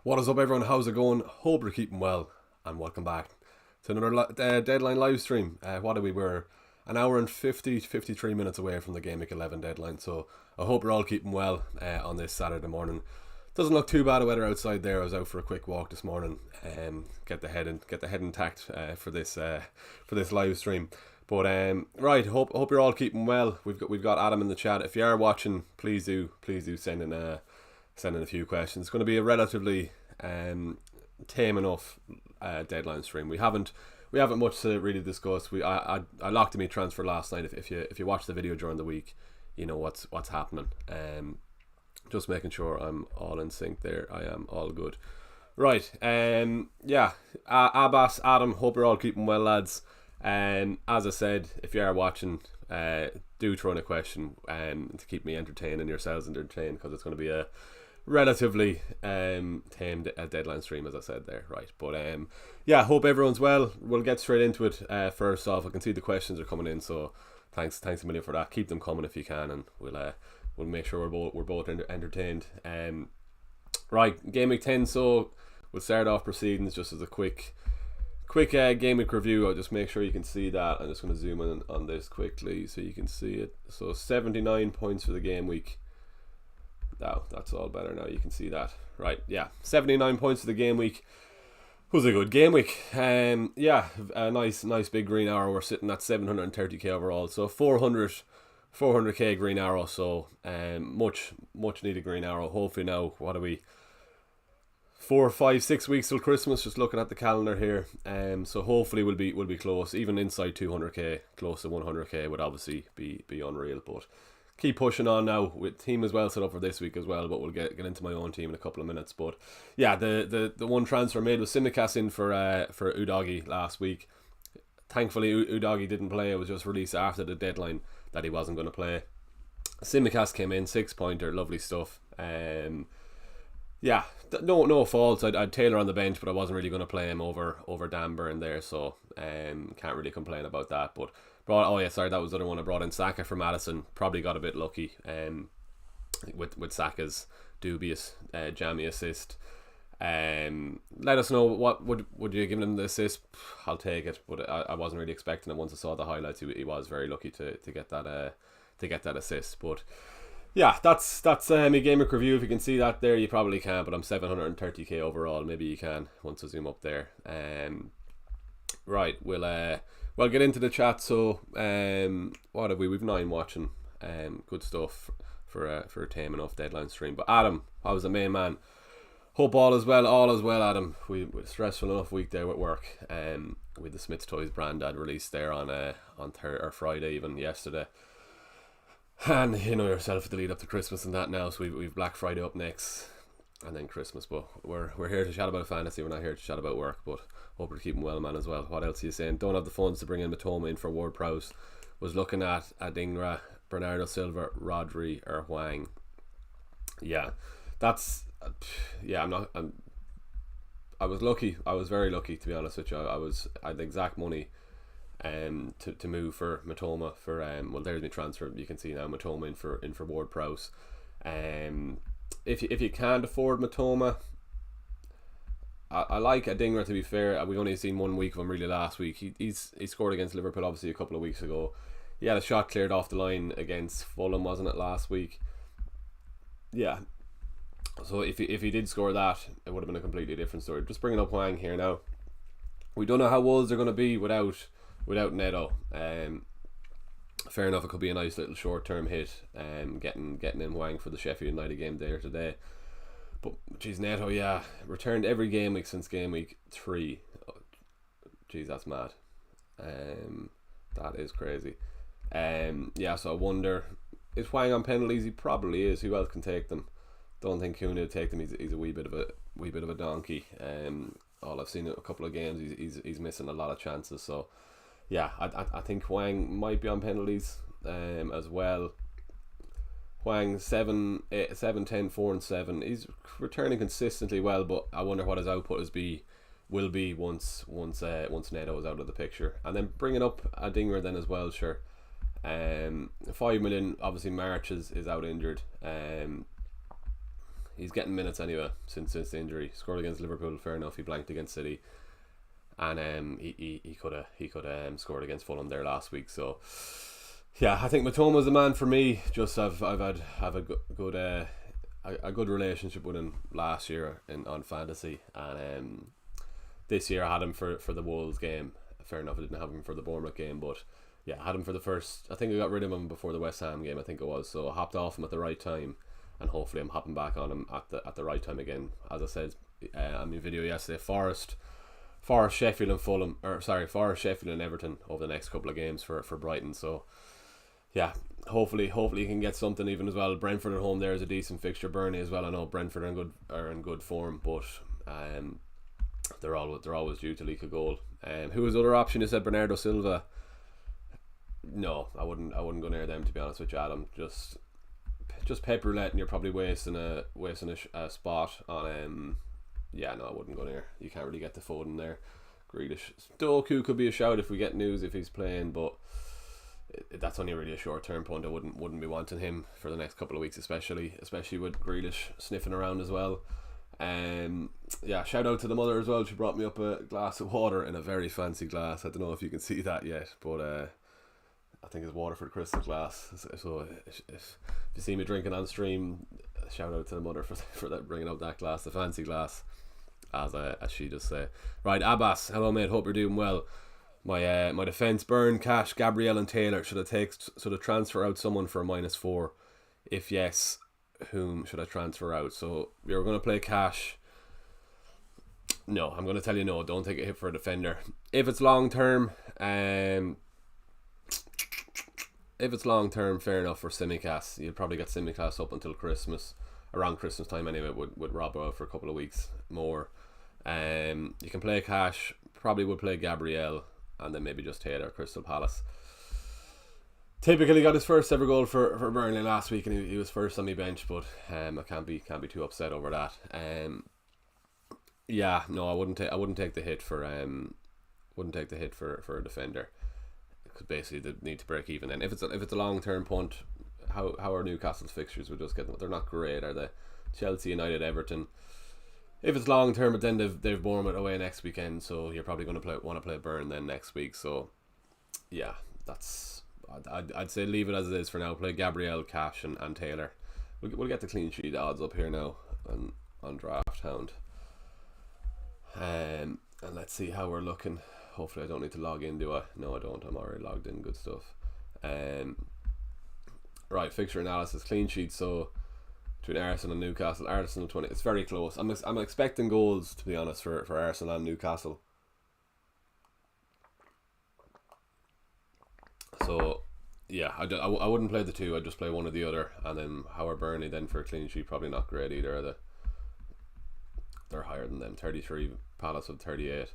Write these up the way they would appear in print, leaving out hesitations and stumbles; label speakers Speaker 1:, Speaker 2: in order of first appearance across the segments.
Speaker 1: What is up, everyone? How's it going? Hope you're keeping well, and welcome back to another deadline live stream. What are we? We're an hour and 53 minutes away from the GAMEWEEK 11 deadline, so I hope you're all keeping well on this Saturday morning. Doesn't look too bad of weather outside there. I was out for a quick walk this morning, get the head intact for this live stream. But right, hope you're all keeping well. We've got Adam in the chat. If you are watching, please do send in a few questions. It's going to be a relatively tame enough deadline stream. We haven't much to really discuss. I locked in my transfer last night. If you watch the video during the week, you know what's happening. Just making sure I'm all in sync there. I am all good. Right. Abbas, Adam, hope you're all keeping well, lads. As I said, if you are watching, do throw in a question to keep me entertained and yourselves entertained, because it's going to be a relatively tamed deadline stream, as I said there. Right. But hope everyone's well. We'll get straight into it. First off, I can see the questions are coming in, so thanks a million for that. Keep them coming if you can, and we'll make sure we're both entertained. Right, Game Week 10. So we'll start off proceedings just as a quick Game Week review. I'll just make sure you can see that. I'm just going to zoom in on this quickly so you can see it. So 79 points for the Game Week. Now that's all better now. You can see that. Right, yeah, 79 points for the Game Week. Was a good Game Week. A nice big green arrow. We're sitting at 730k overall. So 400k green arrow. So much needed green arrow. Hopefully now, what are we? 4, 5, 6 weeks till Christmas. Just looking at the calendar here. So hopefully we'll be close. Even inside 200k, close to 100k would obviously be unreal. But keep pushing on now. With team as well set up for this week as well. But we'll get into my own team in a couple of minutes. But yeah, the one transfer made was Simicast in for Udogie last week. Thankfully, Udogie didn't play. It was just released after the deadline that he wasn't going to play. Simicast came in, 6-pointer, lovely stuff. No faults. I'd Taylor on the bench, but I wasn't really going to play him over Danber in there, so can't really complain about that. But that was the other one. I brought in Saka for Madison. Probably got a bit lucky with Saka's dubious jammy assist. Let us know what would you give him the assist. I'll take it, but I wasn't really expecting it. Once I saw the highlights, he was very lucky to get that assist. But yeah, that's my Game Week review. If you can see that there, you probably can't, but I'm 730k overall. Maybe you can once I zoom up there. Right, we'll get into the chat. So what have we? We've 9 watching. Good stuff for a tame enough deadline stream. But Adam, how was the main man? Hope all is well, Adam. We had a stressful enough week there with work. With the Smith's Toys brand ad released there on Friday, even yesterday. And you know yourself with the lead up to Christmas and that now. So we've Black Friday up next, and then Christmas. But we're here to chat about fantasy. We're not here to chat about work. But hope you're keeping well, man, as well. What else are you saying? Don't have the funds to bring in Matoma in for Ward-Prowse. Was looking at Adingra, Bernardo Silva, Rodri, or Huang. Yeah, that's. Yeah, I was lucky. I was very lucky, to be honest with you. I had the exact money to move for Matoma for there's my transfer. You can see now Matoma in for Ward-Prowse. If you can't afford Matoma, I like Adingra, to be fair. We've only seen 1 week of him really last week. He scored against Liverpool obviously a couple of weeks ago. He had a shot cleared off the line against Fulham, wasn't it, last week? Yeah. So if he did score that, it would have been a completely different story. Just bringing up Huang here now. We don't know how Wolves are going to be without Neto. Fair enough, it could be a nice little short-term hit. Getting in Huang for the Sheffield United game there today. But geez, Neto, yeah, returned every game week since Game Week 3. Oh, geez, that's mad. That is crazy. So I wonder, is Huang on penalties? He probably is. Who else can take them? Don't think Kuna would take them. He's a wee bit of a donkey. All I've seen in a couple of games, he's missing a lot of chances. So yeah, I think Huang might be on penalties as well. Huang 7, 10, 4 and 7. He's returning consistently well, but I wonder what his output will be once Neto is out of the picture. And then bringing up Adingra then as well, sure. 5 million, obviously March is out injured. he's getting minutes anyway since the injury. Scored against Liverpool, fair enough. He blanked against City, and he could have scored against Fulham there last week. So yeah, I think Matoma was the man for me. Just I've had a good relationship with him last year on fantasy, and this year I had him for the Wolves game. Fair enough, I didn't have him for the Bournemouth game, but yeah, I had him for the first. I think I got rid of him before the West Ham game, I think it was. So I hopped off him at the right time, and hopefully I'm hopping back on him at the right time again. As I said on my video yesterday, Forest, Sheffield and Forest, Sheffield and Everton over the next couple of games for Brighton. So yeah, hopefully you can get something even as well. Brentford at home there is a decent fixture. Burnley as well. I know Brentford are in good form, but they're always due to leak a goal. Who was the other option? You said Bernardo Silva. No, I wouldn't go near them, to be honest with you, Adam. Just Pep Roulette, and you're probably wasting a spot on. Yeah, no, I wouldn't go near. You can't really get the Foden there. Grealish, Doku could be a shout if we get news if he's playing, but that's only really a short term punt. I wouldn't be wanting him for the next couple of weeks, especially with Grealish sniffing around as well. Yeah, shout out to the mother as well. She brought me up a glass of water in a very fancy glass. I don't know if you can see that yet, but I think it's Waterford crystal glass. So if you see me drinking on stream, shout out to the mother for that, bringing up that glass, the fancy glass, as she just say. Right, Abbas, hello mate, hope you're doing well. My defence: Byrne, Cash, Gabriel and Taylor. Should I transfer out someone for a -4? If yes, whom should I transfer out? So you're going to play Cash. No, I'm going to tell you no. Don't take a hit for a defender. If it's long term, fair enough for Simicast. You'll probably get Simicast up until Christmas, around Christmas time anyway. With Rob out for a couple of weeks more. You can play Cash. Probably would play Gabriel, and then maybe just Taylor, Crystal Palace. Typically got his first ever goal for Burnley last week, and he was first on my bench, but I can't be too upset over that. Yeah, no, I wouldn't take the hit for a defender, because basically they need to break even. And if it's a long term punt, how are Newcastle's fixtures? We just get them. They're not great, are they? Chelsea, United, Everton. If it's long term, but then they've Bournemouth away next weekend, so you're probably going to want to play Burn then next week. So yeah, I'd say leave it as it is for now. Play Gabriel, Cash and Taylor. We'll get the clean sheet odds up here now on Draft Hound. And let's see how we're looking. Hopefully I don't need to log in, do I? No, I don't. I'm already logged in. Good stuff. Right, fixture analysis, clean sheet. So between Arsenal and Newcastle, Arsenal 20. It's very close. I'm expecting goals, to be honest, for Arsenal and Newcastle. So yeah, I wouldn't play the two. I'd just play one or the other, and then Howard Burnley then for a clean sheet, probably not great either, are they? They're higher than them. 33, Palace with 38.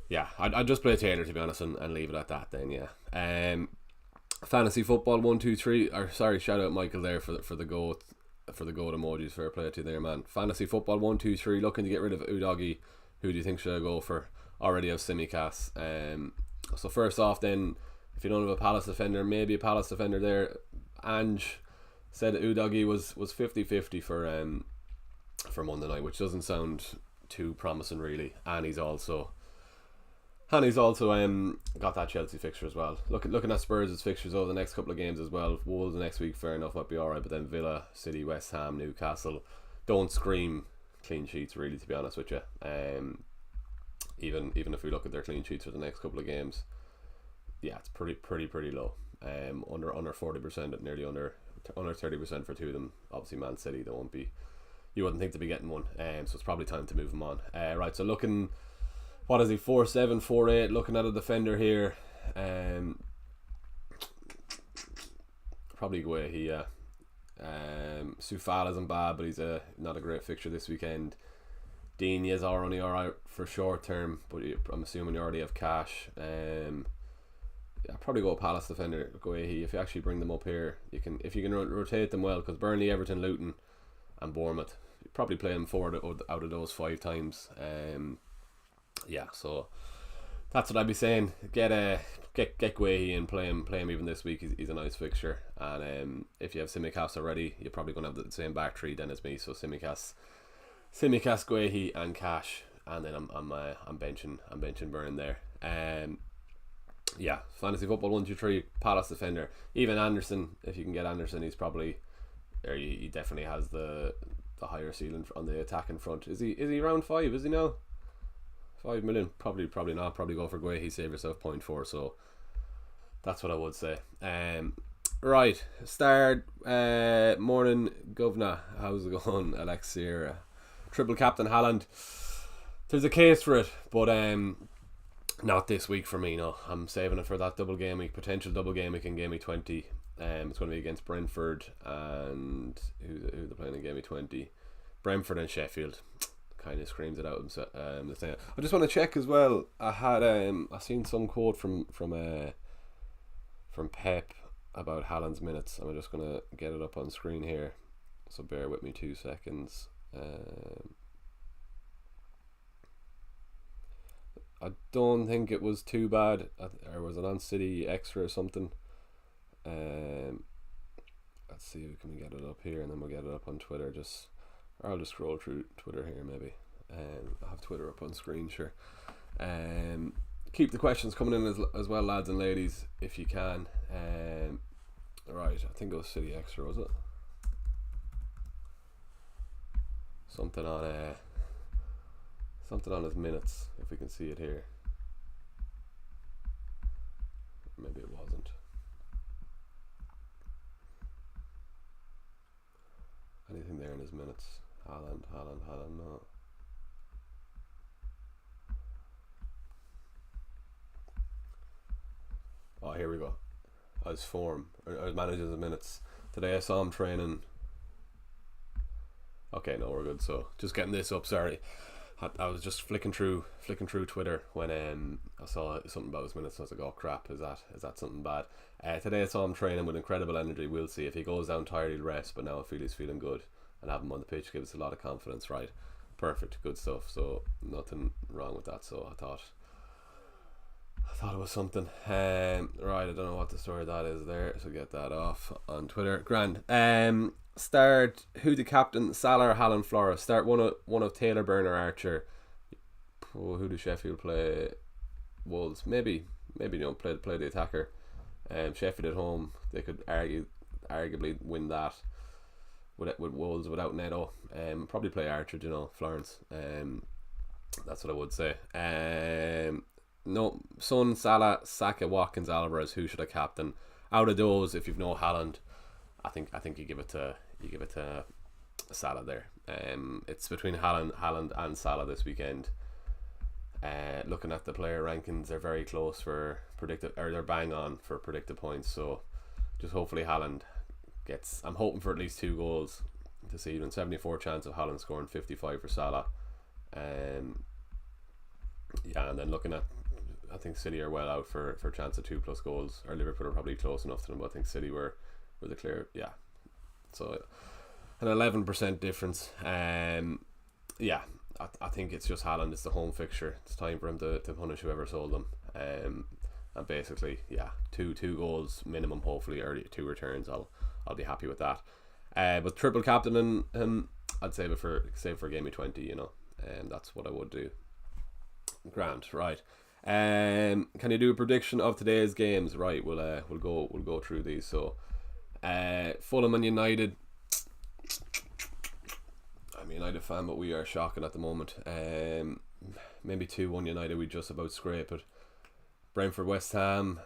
Speaker 1: Yeah, I'd just play Taylor, to be honest, and leave it at that then. Yeah. Fantasy football 123. Or sorry, shout out Michael there for the goat emojis. Fair play to you there, man. Fantasy football 123. Looking to get rid of Udogie. Who do you think should I go for? Already have Simicast. So first off, then, if you don't have a Palace defender, maybe a Palace defender there. Ange said that Udogie was 50-50 for Monday night, which doesn't sound too promising really. And he's also got that Chelsea fixture as well. Looking at Spurs' fixtures over the next couple of games as well. Wolves next week, fair enough, might be alright, but then Villa, City, West Ham, Newcastle don't scream clean sheets really, to be honest with you. Even if we look at their clean sheets for the next couple of games, yeah, it's pretty low. Under 40%, nearly under 30% for two of them. Obviously Man City, you wouldn't think to be getting one. So it's probably time to move them on. Right, so looking, what is he, 4'7", 4'8", looking at a defender here. Probably Guehi, yeah. Soufal isn't bad, but he's not a great fixture this weekend. Digne is only alright for short term, but I'm assuming you already have Cash. Yeah, probably go Palace defender, Guehi. If you actually bring them up here, if you can rotate them well, because Burnley, Everton, Luton and Bournemouth, you probably play them 4 out of those 5 times. Yeah, so that's what I'd be saying. get Guehi and play him even this week. He's a nice fixture. And if you have Tsimikas already, you're probably going to have the same back three then as me. So Tsimikas, Guehi, and Cash, and then I'm benching Byrne there. Yeah, fantasy football 1, 2, 3, Palace defender. Even Anderson, if you can get Anderson, he's probably, or he definitely has the higher ceiling on the attack in front. Is he around 5? Is he now? 5 million? Probably not. Probably go for Guehi, save yourself 0.4. So that's what I would say. Right, start. Morning, Governor. How's it going, Alexia? Triple captain Haaland. There's a case for it, but not this week for me. No, I'm saving it for that double game week, potential double game week in game week 20. It's going to be against Brentford and who they're playing in game week 20. Brentford and Sheffield. Kind of screams it out. The thing. I just want to check as well. I had I seen some quote from Pep about Haaland's minutes. I'm just gonna get it up on screen here, so bear with me 2 seconds. I don't think it was too bad, or was it on City Extra or something? Let's see, can we get it up here, and then we'll get it up on Twitter. Or I'll just scroll through Twitter here maybe. I have Twitter up on screen, sure. Keep the questions coming in as well, lads and ladies, if you can. Right, I think it was City Extra, was it? Something on his minutes, if we can see it here. Maybe it wasn't. Anything there in his minutes? Haaland, no. Oh, here we go. His form, or his manager's minutes. Today I saw him training. Okay, no, we're good. So just getting this up. Sorry, I was just flicking through Twitter when I saw something about his minutes. I was like, oh crap, is that something bad? Today I saw him training with incredible energy. We'll see if he goes down tired, he'll rest. But now I feel he's feeling good, and have him on the pitch gives us a lot of confidence. Right, perfect, good stuff. So nothing wrong with that. So I thought it was something. Right, I don't know what the story that is there, so get that off on Twitter. Grand. Start who the captain, Salah or Haaland, Flora. Start one of Taylor, Burner, Archer. Who do Sheffield play? Wolves. Maybe play the attacker. Sheffield at home, they could arguably win that with Wolves without Neto. Probably play Archer, Florence. That's what I would say. No, Son, Salah, Saka, Watkins, Alvarez. Who should I captain? Out of those, if you've no Haaland, I think you give it to Salah there. It's between Haaland and Salah this weekend. Looking at the player rankings, they're very close for predicted, or they're bang on for predicted points. So just hopefully Haaland gets. I'm hoping for at least 2 goals this evening. 74 chance of Haaland scoring, 55 for Salah. Yeah, and then looking at, I think City are well out for a chance of 2+ goals. Or Liverpool are probably close enough to them, but I think City were the clear. Yeah, so an 11% difference. Yeah, I think it's just Haaland. It's the home fixture. It's time for him to punish whoever sold him. And basically, yeah, two goals minimum. Hopefully, early 2 returns. I'll be happy with that. But triple captain and I'd save it for game of 20. And that's what I would do. Grant, right. Can you do a prediction of today's games? Right, we'll go through these. So, Fulham and United. I'm a United fan, but we are shocking at the moment. Maybe 2-1 United. We just about scrape it. Brentford, West Ham.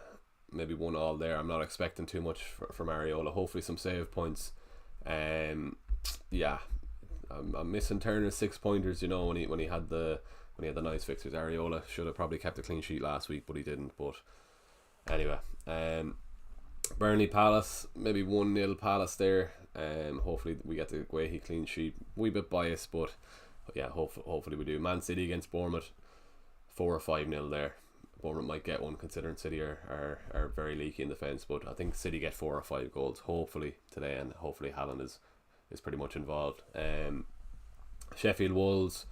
Speaker 1: Maybe 1-1 there. I'm not expecting too much from Areola. Hopefully some save points. Yeah, I'm missing Turner's 6-pointers. When he had the nice fixtures. Areola should have probably kept a clean sheet last week, but he didn't. But anyway, Burnley, Palace, maybe 1-0 Palace there. Hopefully we get the Guehi clean sheet. Wee bit biased, but yeah, hopefully we do. Man City against Bournemouth, 4 or 5-0 there. Bournemouth might get one, considering City are very leaky in defence, but I think City get 4 or 5 goals hopefully today, and hopefully Haaland is pretty much involved. Sheffield, Wolves.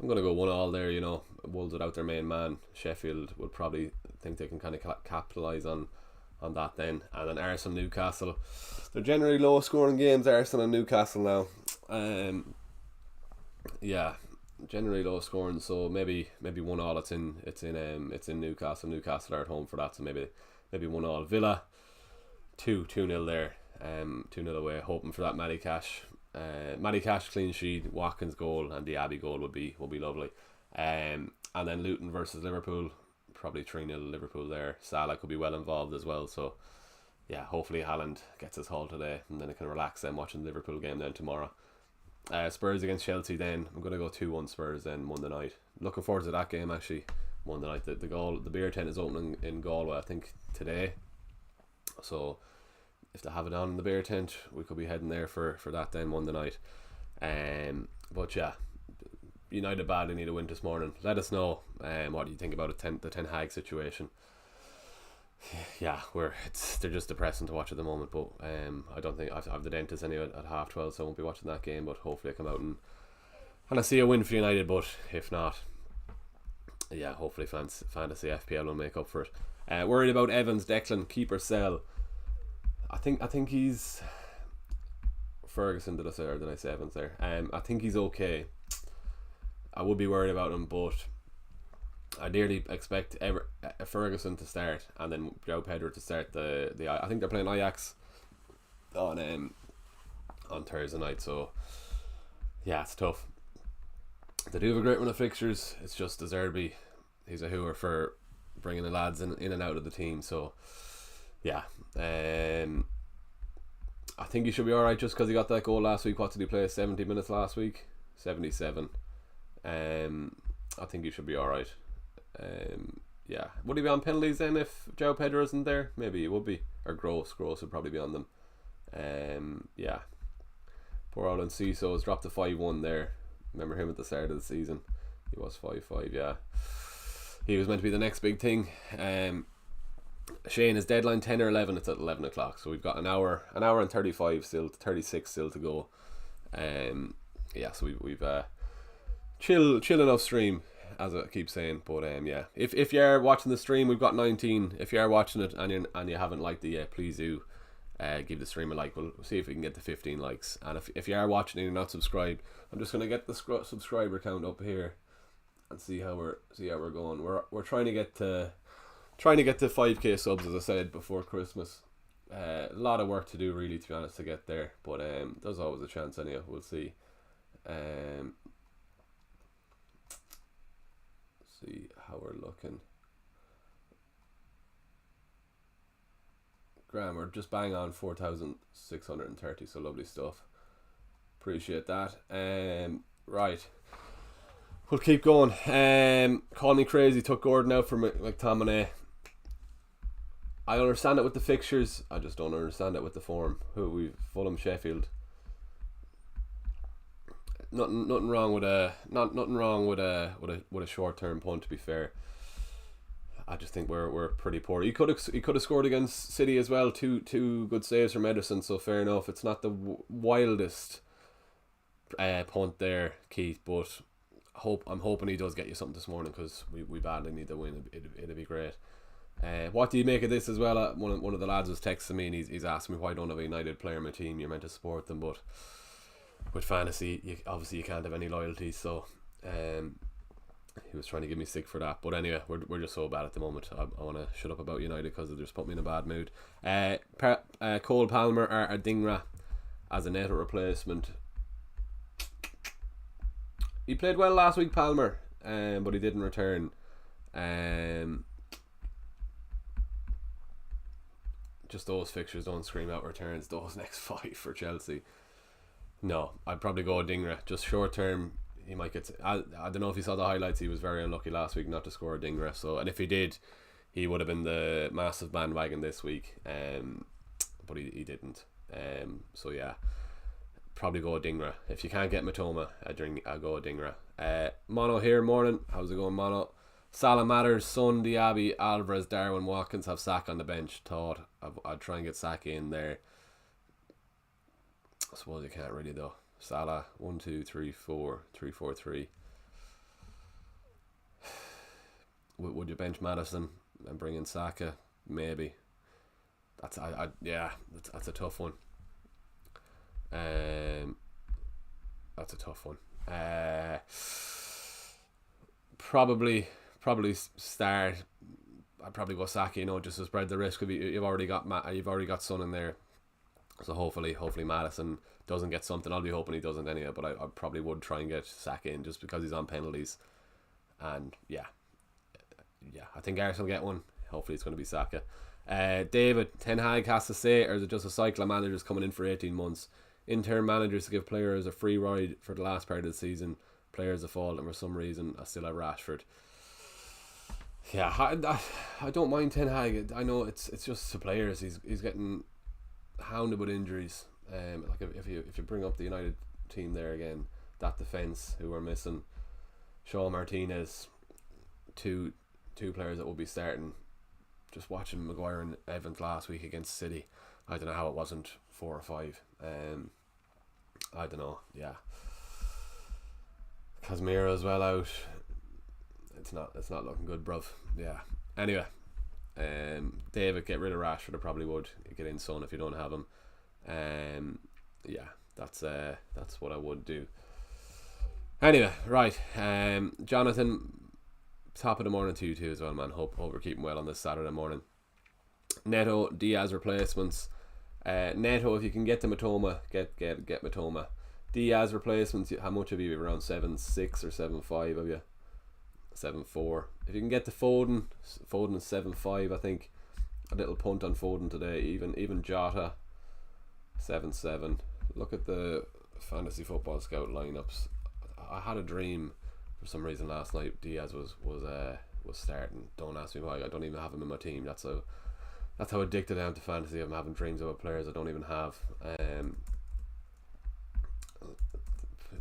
Speaker 1: I'm going to go 1-1 there, you know. Wolves without their main man. Sheffield will probably think they can kind of capitalise on that then. And then Arsenal, Newcastle. They're generally low scoring games, Arsenal and Newcastle now. Yeah, generally low scoring, so maybe 1-1. It's in Newcastle. Newcastle are at home for that, so maybe 1-1. Villa 2-0 there. 2-0 away, hoping for that Matty Cash. Matty Cash clean sheet, Watkins goal, and the Abbey goal would be lovely. And then Luton versus Liverpool, probably 3-0 Liverpool there. Salah could be well involved as well, so yeah, hopefully Haaland gets his haul today, and then I can relax then watching the Liverpool game then tomorrow. Spurs against Chelsea then. I'm going to go 2-1 Spurs then Monday night. Looking forward to that game actually. Monday night. The beer tent is opening in Galway, I think, today. So if they have it on in the beer tent, we could be heading there for that then Monday night. But yeah, United badly need a win this morning. Let us know what do you think about the Ten Hag situation. Yeah, they're just depressing to watch at the moment, but I don't think I've the dentist anyway at 12:30, so I won't be watching that game, but hopefully I come out and I see a win for United. But if not, yeah, hopefully fantasy FPL will make up for it. Worried about Evans, Declan, keeper sell. I think he's Ferguson. Did I say Evans there? I think he's okay. I would be worried about him, but I nearly expect Ferguson to start and then João Pedro to start the I think they're playing Ajax on Thursday night, so yeah, it's tough. They do have a great run of fixtures. It's just De Zerbi, he's a hooer for bringing the lads in and out of the team, so yeah. I think he should be alright just because he got that goal last week. What did he play? 70 minutes last week? 77. I think he should be alright. Yeah, would he be on penalties then if João Pedro isn't there? Maybe he would be, or Gross would probably be on them. Yeah, poor old Enciso has dropped to 5-1 there. Remember him at the start of the season? He was 5-5. Yeah, he was meant to be the next big thing. Shane, his deadline 10 or 11. It's at 11 o'clock, so we've got an hour and 36 still to go. Yeah, so we've chill enough stream, as I keep saying. But yeah, if you are watching the stream, we've got 19. If you are watching it and you haven't liked it yet, please do give the stream a like. We'll see if we can get to 15 likes. And if you are watching and you're not subscribed, I'm just gonna get the subscriber count up here and see how we're going. We're trying to get to 5k subs, as I said, before Christmas. A lot of work to do, really, to be honest, to get there. But there's always a chance anyway. We'll see. See how we're looking. Graham, we're just bang on 4,630, so lovely stuff. Appreciate that. Right, we'll keep going. Call me crazy, took Gordon out for McTominay. I understand it with the fixtures, I just don't understand it with the form. We've Fulham, Sheffield. Nothing wrong with a short term punt, to be fair. I just think we're pretty poor. He could have scored against City as well. Two good saves from Ederson, so fair enough. It's not the wildest punt there, Keith, but I'm hoping he does get you something this morning, because we badly need the win. It'd be great. What do you make of this as well? One of the lads was texting me and he's asking me why I don't have a United player in my team. You're meant to support them, but with fantasy, you can't have any loyalty. So he was trying to give me stick for that. But anyway, we're just so bad at the moment. I want to shut up about United because they just put me in a bad mood. Cole Palmer or Adingra as a Neto replacement. He played well last week, Palmer, but he didn't return. Just those fixtures don't scream out returns. Those next 5 for Chelsea. No, I'd probably go Adingra. Just short term, he might get. I don't know if you saw the highlights. He was very unlucky last week not to score Adingra. So, and if he did, he would have been the massive bandwagon this week. But he didn't. So yeah, probably go Adingra. If you can't get Matoma, I'll go Adingra. Mono here, morning. How's it going, Mono? Salah Matters, Son, Diaby, Alvarez, Darwin, Watkins have Saka on the bench. Thought I'd try and get Saka in there. I suppose you can't really though. Salah 1, 2, 3, 4, 3, 4, 3. Would you bench Madison and bring in Saka? Maybe. That's a tough one. That's a tough one. Probably start. I'd probably go Saka, just to spread the risk. You've already got Son in there, so hopefully Madison doesn't get something. I'll be hoping he doesn't anyway, but I probably would try and get Saka in just because he's on penalties, and I think Arsenal will get one. Hopefully it's going to be Saka. David, Ten Hag has to say, or is it just a cycle of managers coming in for 18 months? Interim managers to give players a free ride for the last part of the season. Players default, and for some reason I still have Rashford. Yeah, I don't mind Ten Hag. I know it's just the players. He's getting hounded with injuries. Like if you bring up the United team there again, that defence who are missing, Shaw, Martinez, two players that will be starting. Just watching Maguire and Evans last week against City, I don't know how it wasn't 4 or 5. I don't know. Yeah, Casemiro as well out. It's not looking good, bruv. Yeah. Anyway, David, get rid of Rashford. I probably would get in Son if you don't have him. Yeah, that's what I would do. Anyway, right. Jonathan, top of the morning to you too as well, man. Hope we're keeping well on this Saturday morning. Neto, Diaz replacements. Neto, if you can get to Matoma, get Matoma. Diaz replacements. How much have you? Around 7.6 or 7.5 have you? 7.4. If you can get to Foden is 7.5. I think a little punt on Foden today. Even Jota 7.7. Look at the fantasy football scout lineups. I had a dream for some reason last night Diaz was starting. Don't ask me why. I don't even have him in my team. That's how addicted I am to fantasy. I'm having dreams about players I don't even have.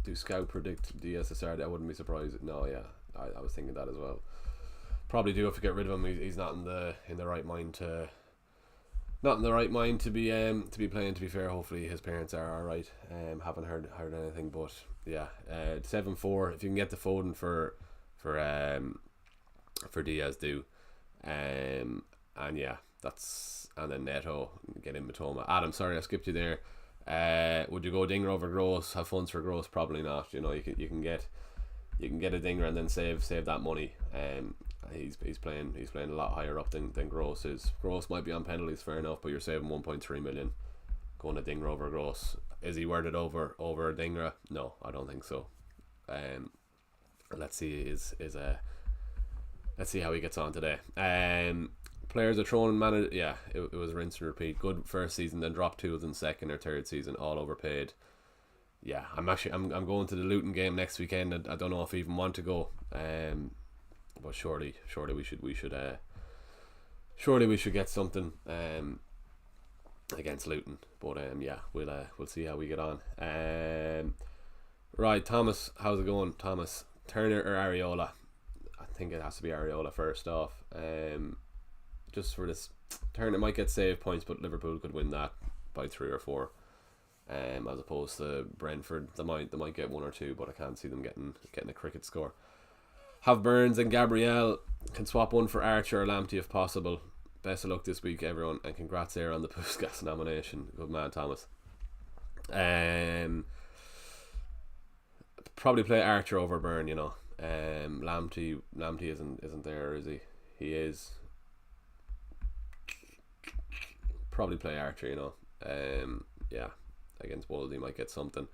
Speaker 1: Do scout predict Diaz to start? I wouldn't be surprised. No, yeah, I was thinking that as well. Probably do have to get rid of him. He's not in the right mind to be playing. To be fair, hopefully his parents are all right. Haven't heard anything, but yeah, 7.4. If you can get the Foden for Diaz, do. And yeah, and then Neto, get in Matoma. Adam, sorry I skipped you there. Would you go Dinger over Gross? Have funds for Gross? Probably not. You can get a Dinger and then save that money. He's playing a lot higher up than Gross is. Gross might be on penalties, fair enough, but you're saving 1.3 million going to Dinger over Gross. Is he worth it over Dinger? No, I don't think so. Let's see let's see how he gets on today. Players are thrown in manager. Yeah, it was rinse and repeat. Good first season, then drop tools in second or third season, all overpaid. Yeah, I'm going to the Luton game next weekend. I don't know if I even want to go. But surely we should get something against Luton. But yeah, we'll see how we get on. Right, Thomas, how's it going, Thomas? Turner or Areola? I think it has to be Areola first off. Just for this, Turner might get save points, but Liverpool could win that by 3 or 4. As opposed to Brentford, they might get 1 or 2, but I can't see them getting a cricket score. Have Burns and Gabriel. Can swap one for Archer or Lamptey if possible. Best of luck this week, everyone, and congrats there on the Puskas nomination. Good man, Thomas. Probably play Archer over Burn. Lamptey isn't there, is he? He is. Probably play Archer. Yeah, against Wolves he might get something.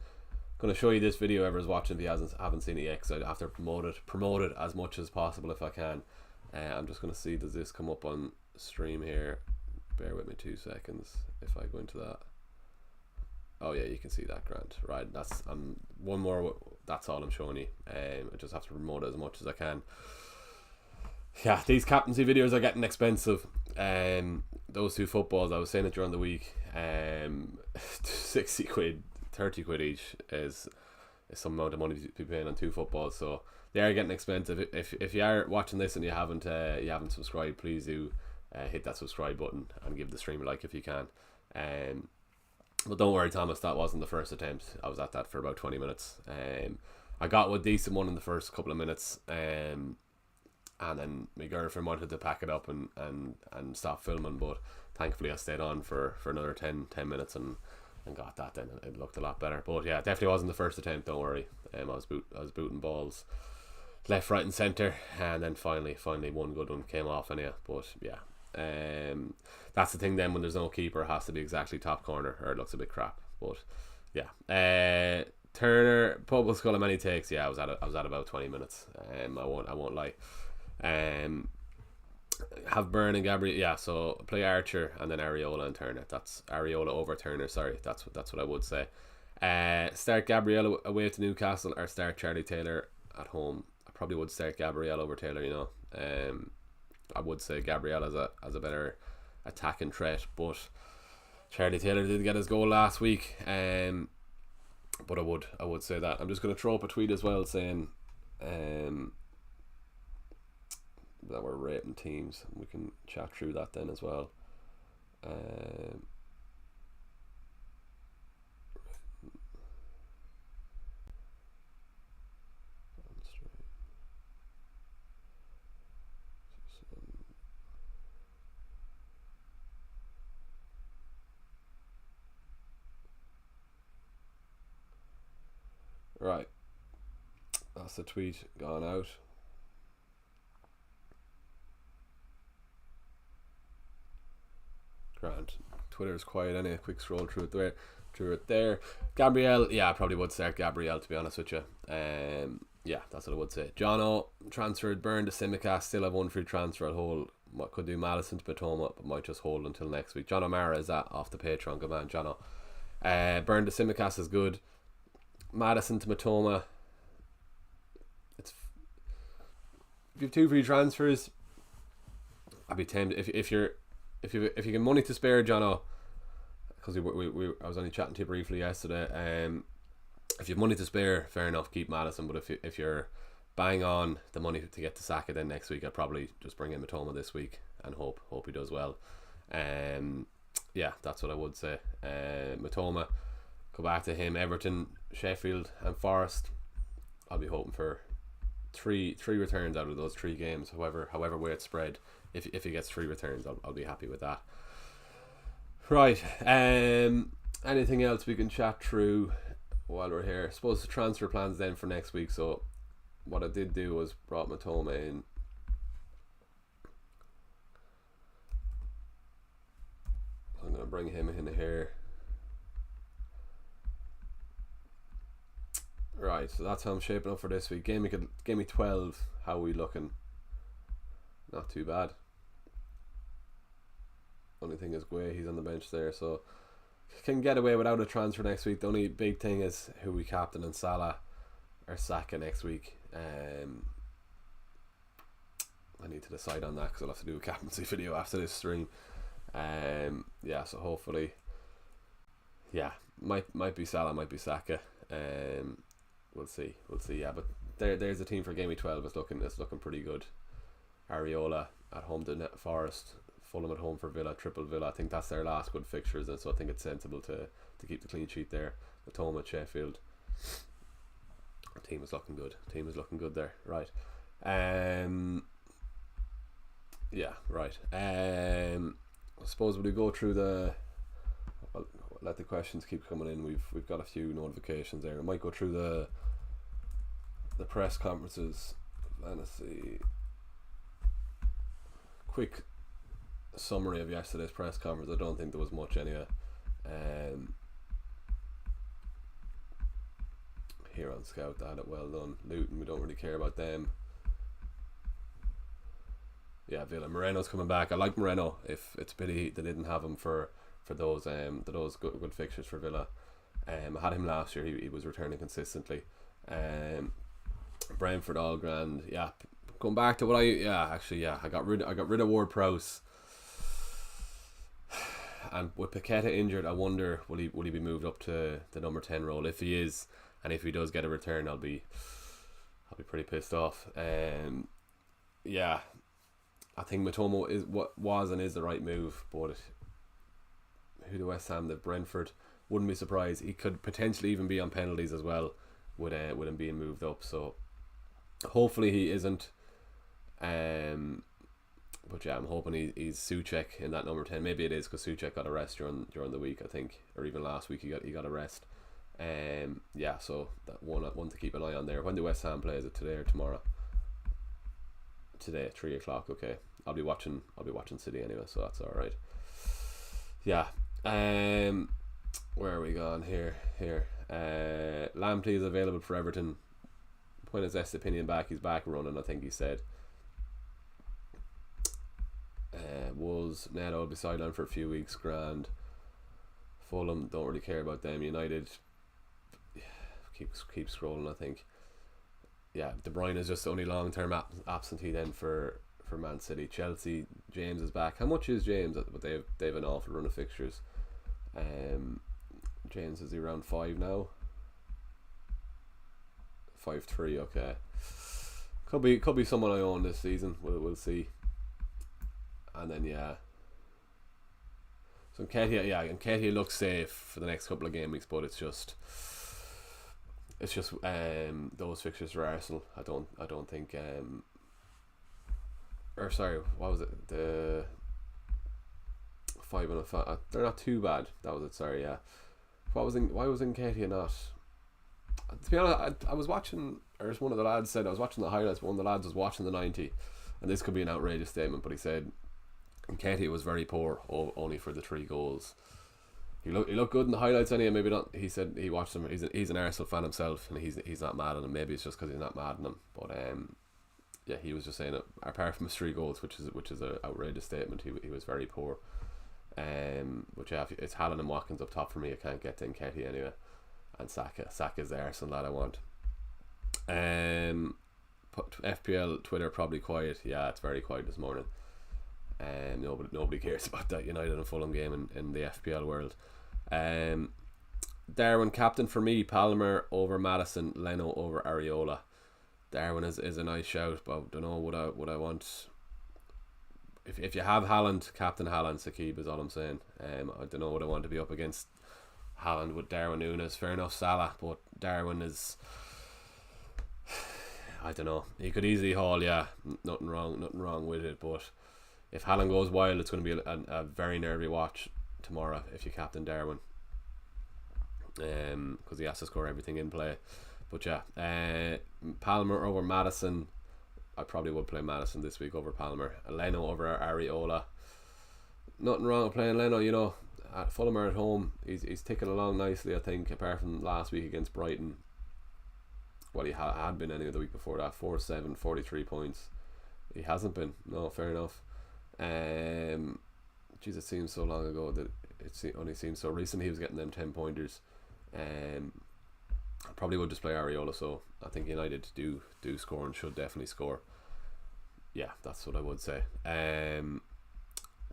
Speaker 1: Going to show you this video, whoever's watching, if you haven't seen it yet, because I have to promote it as much as possible if I can. I'm just going to see, does this come up on stream here? Bear with me 2 seconds if I go into that. Oh yeah, you can see that, Grant. Right, that's one more. That's all I'm showing you. I just have to promote it as much as I can. Yeah, these captaincy videos are getting expensive. Those 2 footballs, I was saying it during the week. 60 quid. 30 quid each is some amount of money to be paying on 2 footballs, so they are getting expensive. If you are watching this and you haven't subscribed, please do hit that subscribe button and give the stream a like if you can. But don't worry, Thomas, that wasn't the first attempt. I was at that for about 20 minutes. I got a decent one in the first couple of minutes, and and then my girlfriend wanted to pack it up and stop filming, but thankfully I stayed on for another 10 minutes and got that. Then it looked a lot better. But yeah, it definitely wasn't the first attempt, don't worry. I was booting balls left, right and centre, and then finally one good one came off anyhow. But yeah, that's the thing then, when there's no keeper, it has to be exactly top corner or it looks a bit crap. But yeah, Turner, Pope will score many takes. Yeah, I was at about 20 minutes. I won't lie. Have Byrne and Gabriel. Yeah, so play Archer and then Areola and Turner. That's Areola over Turner. Sorry, that's what I would say. Start Gabriel away to Newcastle or start Charlie Taylor at home. I probably would start Gabriel over Taylor. I would say Gabriel as a better attacking threat, but Charlie Taylor did get his goal last week. But I would say that. I'm just going to throw up a tweet as well saying that we're rating teams. We can chat through that then as well. Right, that's the tweet gone out. Grand. Twitter's quiet anyway. Quick scroll through it there. Gabriel, yeah, I probably would start Gabriel, to be honest with you. Yeah, that's what I would say. Jono transferred Byrne to Simicast. Still have one free transfer. I'll hold. What could do Madison to Matoma, but might just hold until next week. John O'Mara is that off the Patreon. Good man, Jono. Byrne to Simicast is good. Madison to Matoma. If you have two free transfers, I'd be tempted. If you get money to spare, Jono, because I was only chatting to you briefly yesterday. If you have money to spare, fair enough, keep Madison. But if you're bang on the money to get to Saka, then next week I'd probably just bring in Matoma this week and hope he does well. Yeah, that's what I would say. Matoma, go back to him. Everton, Sheffield and Forest. I'll be hoping for three returns out of those 3 games, however way it's spread. If he gets 3 returns, I'll be happy with that. Right. Anything else we can chat through while we're here? I suppose the transfer plans then for next week. So what I did do was brought Matoma in. I'm going to bring him in here. Right, so that's how I'm shaping up for this week. Game week 12. How are we looking? Not too bad. Only thing is Guay, he's on the bench there, so can get away without a transfer next week. The only big thing is who we captain and Salah or Saka next week. I need to decide on that because I'll have to do a captaincy video after this stream. Yeah, so hopefully, yeah, might be Salah, might be Saka. We'll see. Yeah, but there's the team for game week 12. It's looking pretty good. Areola at home to Forest, Fulham at home for Villa, triple Villa. I think that's their last good fixtures, and so I think it's sensible to keep the clean sheet there. Matoma at Sheffield. The team is looking good there. Right. Yeah. Right. I suppose when we go through I'll let the questions keep coming in. We've got a few notifications there. I might go through the press conferences. Let's see. Quick summary of yesterday's press conference. I don't think there was much anyway. Here on Scout, they had it well done. Luton, we don't really care about them. Yeah, Villa. Moreno's coming back. I like Moreno. If it's a pity they didn't have him for those good fixtures for Villa. I had him last year. He was returning consistently. Brentford all grand. Yeah, going back to I got rid of Ward-Prowse. And with Paqueta injured, I wonder will he be moved up to the number 10 role? If he is, and if he does get a return, I'll be pretty pissed off. Yeah, I think Matoma is what was and is the right move, but who do West Ham? The Brentford, wouldn't be surprised. He could potentially even be on penalties as well with him being moved up. So hopefully he isn't. But yeah, I'm hoping he's Souček in that number 10. Maybe it is because Souček got a rest during the week, I think, or even last week he got a rest. Yeah, so that one to keep an eye on there. When do West Ham play? Is it today or tomorrow? Today at 3 o'clock. Okay, I'll be watching City anyway, so that's all right. Yeah. Where are we gone here? Lamptey is available for Everton. When is Estepinian back? He's back running, I think he said. Wolves, Neto will be sidelined for a few weeks. Grand. Fulham, don't really care about them. United, keep scrolling, I think. Yeah, De Bruyne is just the only long-term absentee then for Man City. Chelsea, James is back. How much is James? But they've an awful run of fixtures. James is around 5 now. 5-3, okay. Could be someone I own this season. We'll see. And then yeah. So Nketiah looks safe for the next couple of game weeks, but it's just those fixtures for Arsenal. I don't think or sorry, what was it? The 5 and a 5. They're not too bad. That was it. Sorry, yeah. Why was Nketiah not? To be honest, I was watching, or as one of the lads said, I was watching the highlights. But one of the lads was watching the 90, and this could be an outrageous statement, but he said Nketiah was very poor, only for the 3 goals. He looked good in the highlights anyway. Maybe not. He said he watched him. He's an Arsenal fan himself, and he's not mad at him. Maybe it's just because he's not mad at him. But yeah, he was just saying that apart from his 3 goals, which is an outrageous statement, he was very poor. But yeah, it's Haaland and Watkins up top for me. I can't get to Nketiah anyway, and Saka's the Arsenal lad I want. FPL Twitter probably quiet. Yeah, it's very quiet this morning. Nobody cares about that United and Fulham game in the FPL world. Darwin captain for me. Palmer over Maddison, Leno over Areola. Darwin is a nice shout, but don't know what I want. If you have Haaland, captain Haaland. Sakib is all I'm saying. I don't know what I want to be up against Haaland with Darwin Núñez. Fair enough, Salah, but Darwin is, I don't know. He could easily haul. Yeah, nothing wrong with it. But if Haaland goes wild, it's going to be a very nervy watch tomorrow if you captain Darwin, because he has to score everything in play. But yeah, Palmer over Maddison. I probably would play Maddison this week over Palmer. Leno over Areola. Nothing wrong with playing Leno, you know. At Fulham are at home. He's ticking along nicely, I think, apart from last week against Brighton. Well, he had been anyway the week before that. 4-7, 43 points. He hasn't been. No, fair enough. Jeez, it seems so long ago that it only seems so recent he was getting them 10 pointers. I probably would just play Areola, so I think United do score and should definitely score. Yeah, that's what I would say.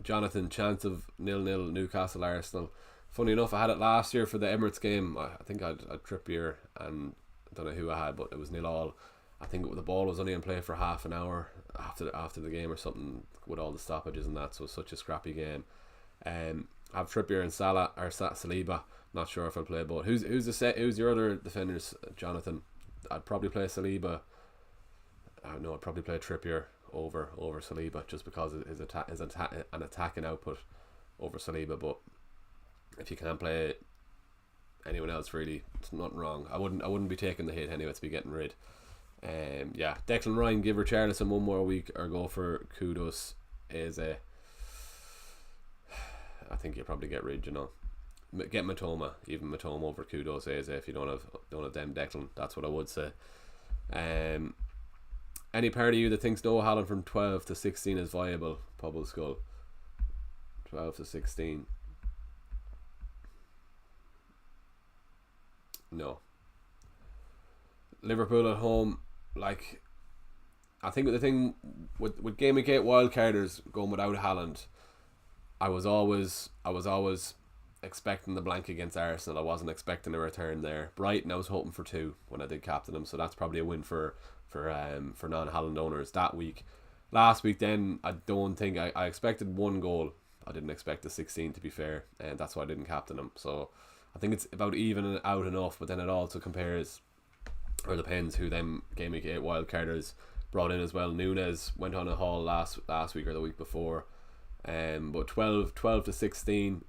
Speaker 1: Jonathan, chance of 0-0 Newcastle Arsenal. Funny enough, I had it last year for the Emirates game. I think I had Trippier and I don't know who I had, but it was 0-0. I think the ball was only in play for half an hour after the game or something, with all the stoppages and that, so it was such a scrappy game. I have Trippier and Salah or Saliba. Not sure if I'll play both. Who's your other defenders, Jonathan? I'd probably play Saliba. No, I'd probably play Trippier over Saliba, just because his attacking output over Saliba. But if you can't play anyone else, really, it's nothing wrong. I wouldn't be taking the hit anyway to be getting rid. Yeah, Declan Ryan, give Richarlison one more week, or go for Kudos. I think you'll probably get rid, you know. Get Matoma, even Matoma over Kudos if you don't have them Declan. That's what I would say. Any part of you that thinks Noah Haaland from 12 to 16 is viable? Pubble Skull. 12 to 16. No. Liverpool at home, like, I think the thing with Game Week 8 wildcarders going without Haaland, I was always expecting the blank against Arsenal. I wasn't expecting a return there. Brighton, I was hoping for 2 when I did captain them, so that's probably a win for non-Haaland owners that week. Last week then, I don't think I expected 1 goal. I didn't expect the 16, to be fair, and that's why I didn't captain them. So I think it's about even out enough, but then it also compares or depends who them Game Week 8 wildcarders brought in as well. Nunes went on a haul last week or the week before. But 12 to 16.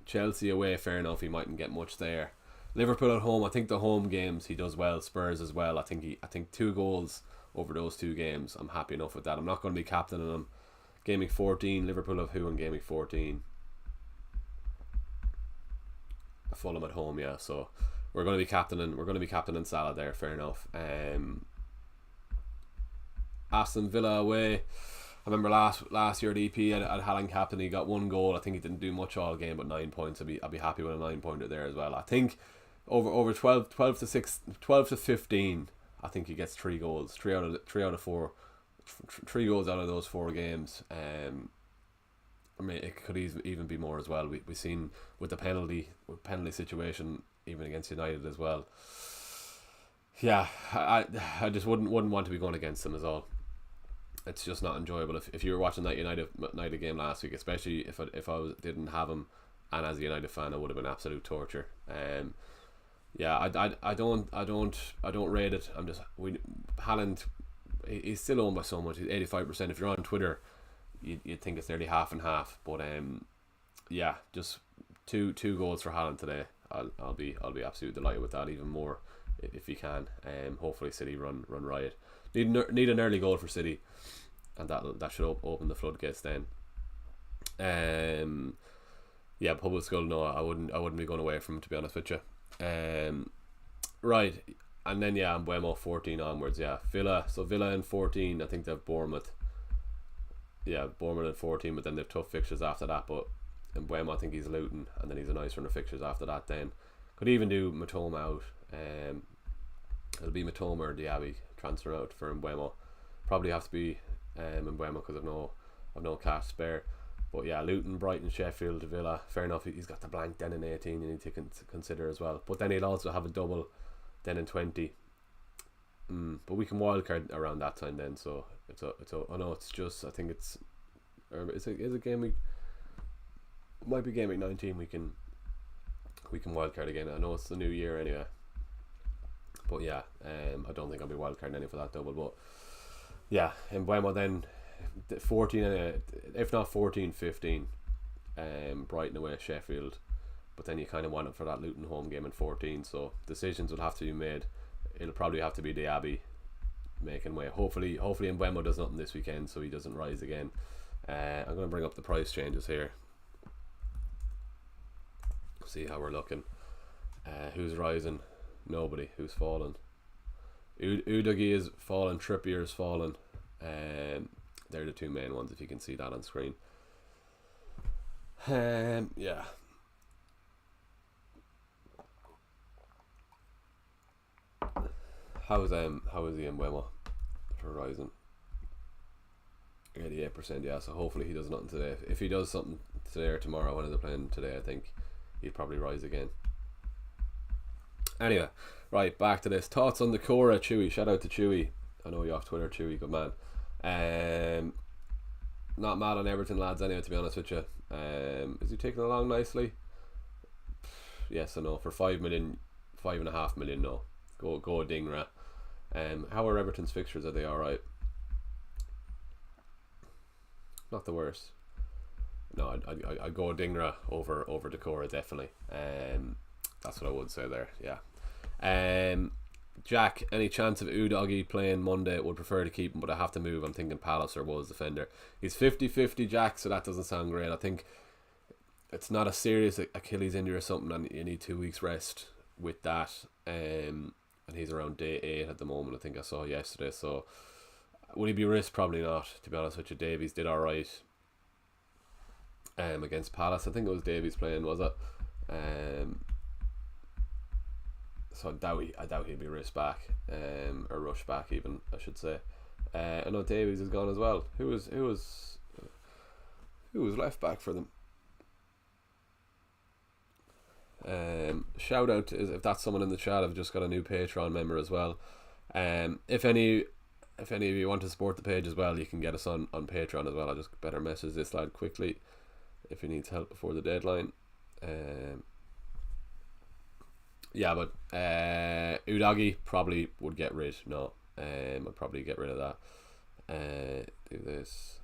Speaker 1: Chelsea away, fair enough, he mightn't get much there. Liverpool at home, I think the home games he does well. Spurs as well. I think 2 goals over those 2 games. I'm happy enough with that. I'm not going to be captaining him. Game week 14, Liverpool have who in game week 14? Fulham at home, yeah. So we're going to be captaining Salah there. Fair enough. Aston Villa away. I remember last year at EP at Halland captain, he got 1 goal. I think he didn't do much all game, but 9 points. I'd be happy with a 9-pointer there as well. I think over 12 to 15. I think he gets 3 goals, 3 out of 4, 3 goals out of those 4 games. I mean, it could even be more as well. We've seen with the penalty situation even against United as well. Yeah, I just wouldn't want to be going against them as all. It's just not enjoyable. If you were watching that United game last week, especially if I didn't have him, and as a United fan, it would have been absolute torture. Yeah, I don't rate it. Haaland, he's still owned by so much. He's 85%. If you're on Twitter, you'd think it's nearly half and half. But yeah, just two goals for Haaland today. I'll be absolutely delighted with that. Even more if you can. Hopefully City run riot. Need an early goal for City, and that should open the floodgates then. Yeah, Public Skull, no, I wouldn't be going away from him, to be honest with you. Right, and then yeah, Mbeumo 14 onwards. Yeah, Villa in 14. I think they've Bournemouth. Yeah, Bournemouth at 14, but then they've tough fixtures after that. But in Mbeumo, I think he's Luton, and then he's a nice run of fixtures after that. Then could even do Matoma out. It'll be Matoma or Diaby transfer out for Mbeumo. Probably have to be Mbeumo because I've no cash spare. But yeah, Luton, Brighton, Sheffield, Villa. Fair enough. He's got the blank then in 18. You need to consider as well. But then he'll also have a double then in 20. But we can wildcard around that time then. So it's oh no, it's just, I think it's, or is it game week? It might be game week 19. We can wildcard again. I know it's the new year anyway. But yeah, I don't think I'll be wildcarding any for that double. But yeah, in Mbeumo then 14, if not 14, 15. Brighton away, Sheffield. But then you kind of want it for that Luton home game in 14. So decisions will have to be made. It'll probably have to be Diaby making way. Hopefully Mbeumo does nothing this weekend, so he doesn't rise again. I'm going to bring up the price changes here. See how we're looking. Who's rising? Nobody. Who's fallen? Udogie is fallen. Trippier is fallen. They're the 2 main ones, if you can see that on screen. Yeah. How is he in Mbeumo for rising? 88%, yeah, so hopefully he does nothing today. If he does something today or tomorrow when they're playing today, I think he'd probably rise again. Anyway, right, back to this. Thoughts on the Cora, Chewy. Shout out to Chewy. I know you off Twitter, Chewy, good man. Not mad on Everton, lads, anyway, to be honest with you. Is he taking along nicely? Yes or no? For 5 million, 5.5 million, no. Go Dingra. How are Everton's fixtures? Are they alright? Not the worst. No, I'd go Dingra over Decora, definitely. That's what I would say there, yeah. Jack, any chance of Udogie playing Monday? Would prefer to keep him, but I have to move. I'm thinking Palace or Wolves defender. He's 50-50, Jack, so that doesn't sound great. I think it's not a serious Achilles injury or something, and you need 2 weeks rest with that. And he's around day 8 at the moment, I think I saw yesterday. So would he be risked? Probably not, to be honest with you. Davies did alright against Palace. I think it was Davies playing, was it? So I doubt he'd be risked back, or rushed back even, I should say. I know Davies is gone as well. Who was left back for them? Shout out if that's someone in the chat. I've just got a new Patreon member as well. If any of you want to support the page as well, you can get us on Patreon as well. I'll just better message this lad quickly if he needs help before the deadline. Yeah, but Udagi probably would get rid. No, I'd probably get rid of that. Do this.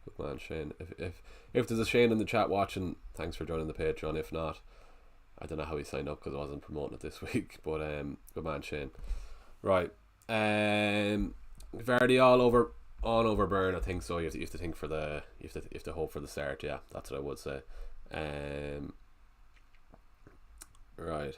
Speaker 1: Good man, Shane. If there's a Shane in the chat watching, thanks for joining the Patreon. If not, I don't know how he signed up because I wasn't promoting it this week. But good man, Shane. Right. Verdi all over Burn. I think so. You have to think for the you have to hope for the start. Yeah, that's what I would say. Right.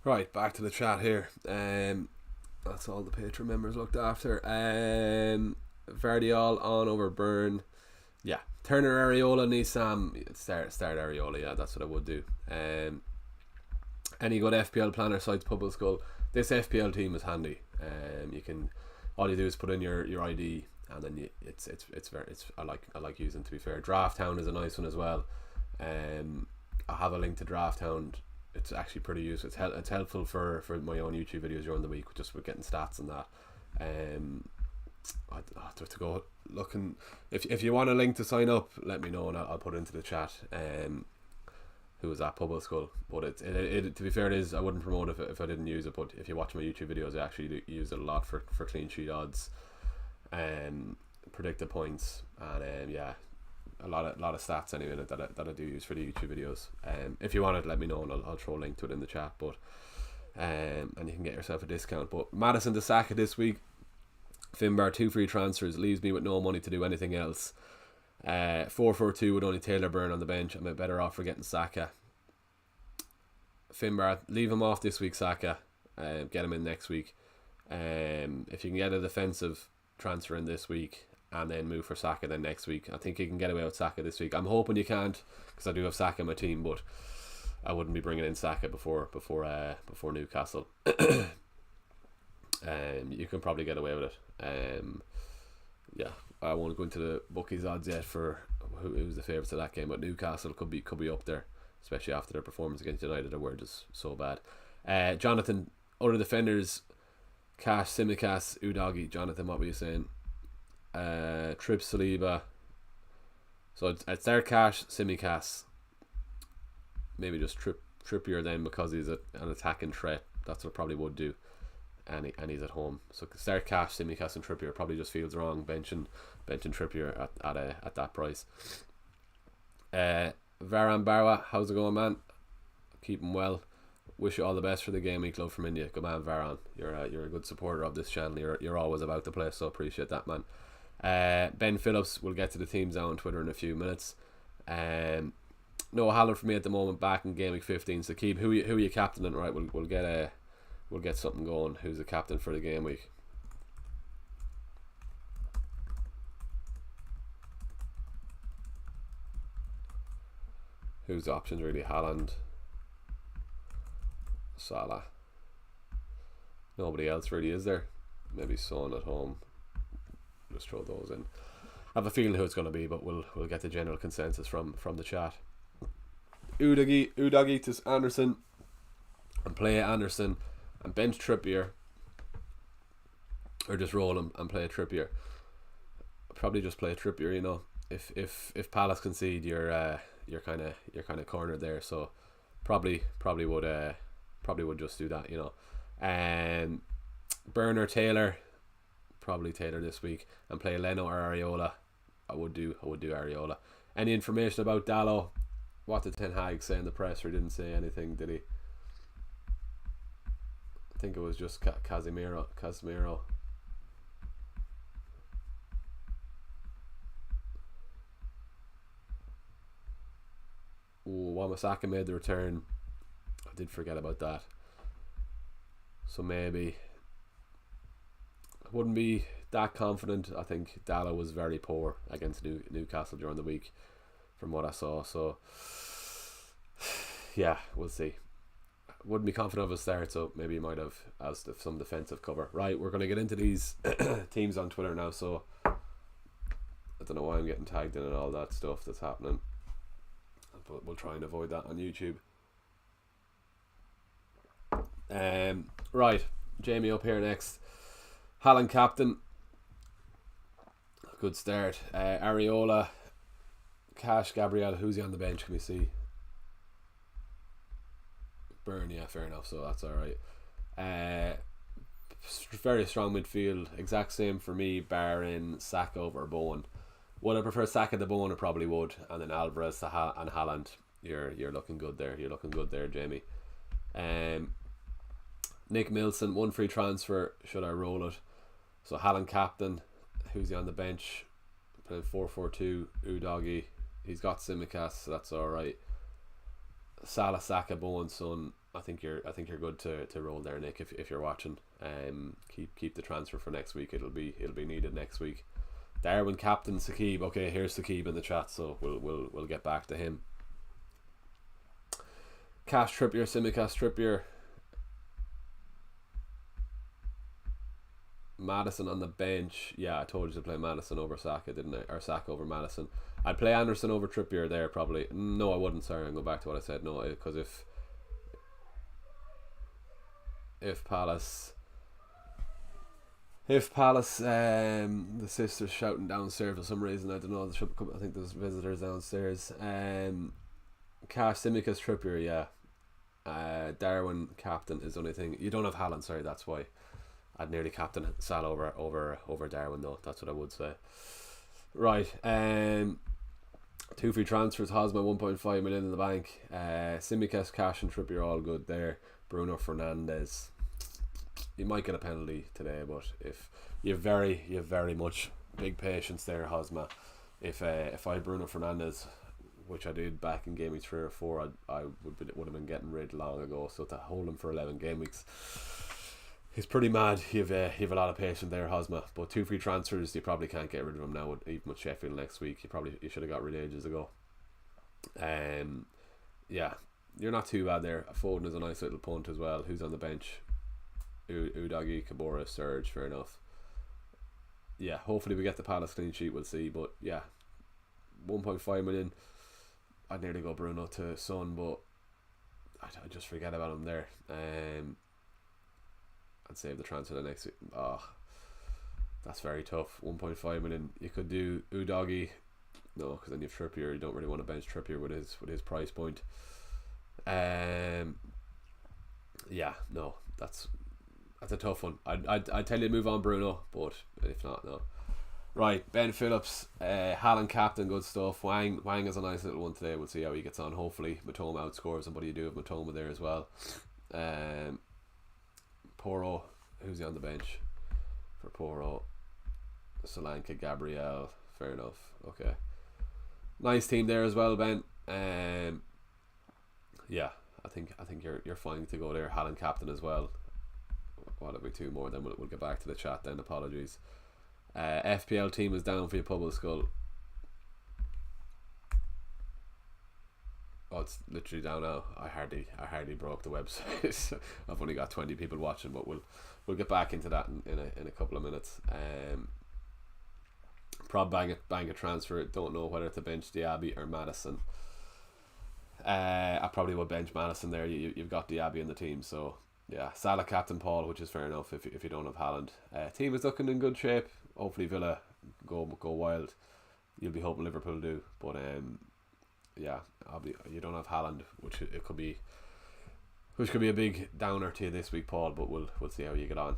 Speaker 1: Right, back to the chat here. That's all the Patreon members looked after. Vardiol on over Burn. Yeah, Turner, Areola, Nisam. Start Areola. Yeah, that's what I would do. Any good FPL planner sites, Pubble Skull. This FPL team is handy. You can all you do is put in your ID, and then I like using. To be fair, Draft Hound is a nice one as well. I have a link to Draft Hound. It's actually pretty useful. It's helpful for my own YouTube videos during the week, just with getting stats and that. I have to go looking. If you want a link to sign up, let me know and I'll put it into the chat. Who was that? Pubble Skull. But it to be fair, it is. I wouldn't promote it if I didn't use it. But if you watch my YouTube videos, I actually use it a lot for clean sheet odds, predicted points, and yeah. A lot of stats anyway that I do use for the YouTube videos. If you want it, let me know and I'll throw a link to it in the chat. But and you can get yourself a discount. But Madison to Saka this week. Finbar 2 free transfers, leaves me with no money to do anything else. 4-4-2 with only Taylor Byrne on the bench. I'm better off for getting Saka. Finbar, leave him off this week, Saka. Get him in next week. If you can get a defensive transfer in this week and then move for Saka then next week, I think you can get away with Saka this week. I'm hoping you can't, because I do have Saka in my team, but I wouldn't be bringing in Saka before Newcastle. You can probably get away with it. Yeah, I won't go into the bookies odds yet for who's the favourites of that game, but Newcastle could be up there, especially after their performance against United. They were just so bad. Jonathan, other defenders, Cash, Simicast, Udagi. Jonathan, what were you saying? Trip Saliba. So it's their Cash, Simicast. Maybe just Trippier then, because he's an attacking threat. That's what I probably would do. And he's at home. So start Cash, Simicast and Trippier. Probably just feels wrong benching Trippier at that price. Varan Barwa, how's it going, man? Keep him well. Wish you all the best for the game week. Love from India. Good man, Varan. You're a good supporter of this channel. You're always about the place, so appreciate that, man. Ben Phillips, we'll get to the teams out on Twitter in a few minutes. No Haller for me at the moment, back in game week 15. So keep who are you captaining? Right, we'll get something going. Who's the captain for the game week? Who's the options really? Haaland, Salah. Nobody else really, is there? Maybe Son at home. Just throw those in. I have a feeling who it's going to be, but we'll get the general consensus from the chat. Udagi to Anderson, and play Anderson and bench Trippier, or just roll him and play Trippier. Probably just play Trippier. You know, if Palace concede, you're kind of cornered there. So probably would just do that. You know, Burner Taylor. Probably Taylor this week, and play Leno or Areola. I would do Areola. Any information about Dallo? What did Ten Hag say in the press? Or didn't say anything, did he? I think it was just Casemiro. Wan-Bissaka made the return. I did forget about that. So maybe wouldn't be that confident. I think Dalla was very poor against Newcastle during the week, from what I saw. So yeah, we'll see. Wouldn't be confident of a start, so maybe you might have as some defensive cover. Right, we're going to get into these teams on Twitter now, so I don't know why I'm getting tagged in and all that stuff that's happening, but we'll try and avoid that on YouTube. Right, Jamie up here next. Haaland captain. Good start. Areola, Cash, Gabriel. Who's he on the bench? Can we see? Burn, yeah, fair enough. So that's all right. Very strong midfield. Exact same for me, barring Saka over Bowen. Would I prefer Saka to Bowen? I probably would. And then Alvarez to and Haaland. You're looking good there. You're looking good there, Jamie. Nick Milson, 1 free transfer. Should I roll it? So Haaland captain. Who's he on the bench? Playing 4-4-2. Udogie. He's got Tsimikas, so that's all right. Salah, Saka, Bowen, Son. I think you're good to roll there, Nick. If you're watching, keep the transfer for next week. It'll be needed next week. Darwin captain, Sakib. Okay, here's Sakib in the chat, so we'll get back to him. Cash, Trippier, Tsimikas, Trippier. Madison on the bench. Yeah, I told you to play Madison over Saka, didn't I? Or Saka over Madison. I'd play Anderson over Trippier there, probably. No, I wouldn't. Sorry, I'm going back to what I said. No, because if Palace, the sisters shouting downstairs for some reason. I don't know. I think there's visitors downstairs. Cash, Tsimikas, Trippier. Yeah. Darwin captain is the only thing. You don't have Haaland. Sorry, that's why. I'd nearly captain Salah over Darwin though. That's what I would say. Right. 2 free transfers. Hosma 1.5 million in the bank. Tsimikas, Cash, and Trippier all good there. Bruno Fernandes. You might get a penalty today, but if you have very much big patience there, Hosma. If I had Bruno Fernandes, which I did back in game week 3 or 4, I would have been getting rid long ago. So to hold him for 11 game weeks. He's pretty mad. You have a lot of patience there, Hosma. But 2 free transfers, you probably can't get rid of him now. Even with Sheffield next week, you should have got rid ages ago. Yeah, you're not too bad there. Foden is a nice little punt as well. Who's on the bench? Udogie, Kabora, Serge. Fair enough. Yeah, hopefully we get the Palace clean sheet. We'll see. But yeah, 1.5 million. I'd nearly go Bruno to Son, but I just forget about him there. I'd save the transfer the next week. That's very tough. 1.5 million. You could do Udogie. No, because then you have Trippier. You don't really want to bench Trippier with his price point. Yeah, no, that's a tough one. I'd tell you to move on Bruno, but if not, no. Right, Ben Phillips, Haaland captain, good stuff. Wang is a nice little one today. We'll see how he gets on. Hopefully Matoma outscores him, but you do have Matoma there as well. Poro, who's he on the bench for Poro? Solanke, Gabriel. Fair enough. Okay, nice team there as well, Ben. Yeah, I think you're fine to go there. Haaland captain as well. What have we 2 more? Then we'll get back to the chat. Then apologies. FPL team is down for your Pubble Skull. Oh, it's literally down now. I hardly broke the website. I've only got 20 people watching, but we'll get back into that in a couple of minutes. Prob bang a transfer. Don't know whether to bench Diaby or Madison. I probably would bench Madison there. You've got Diaby in the team, so yeah. Salah captain Paul, which is fair enough if you don't have Haaland. Team is looking in good shape. Hopefully Villa go wild. You'll be hoping Liverpool do, but yeah, you don't have Haaland, which could be a big downer to you this week, Paul. But we'll see how you get on.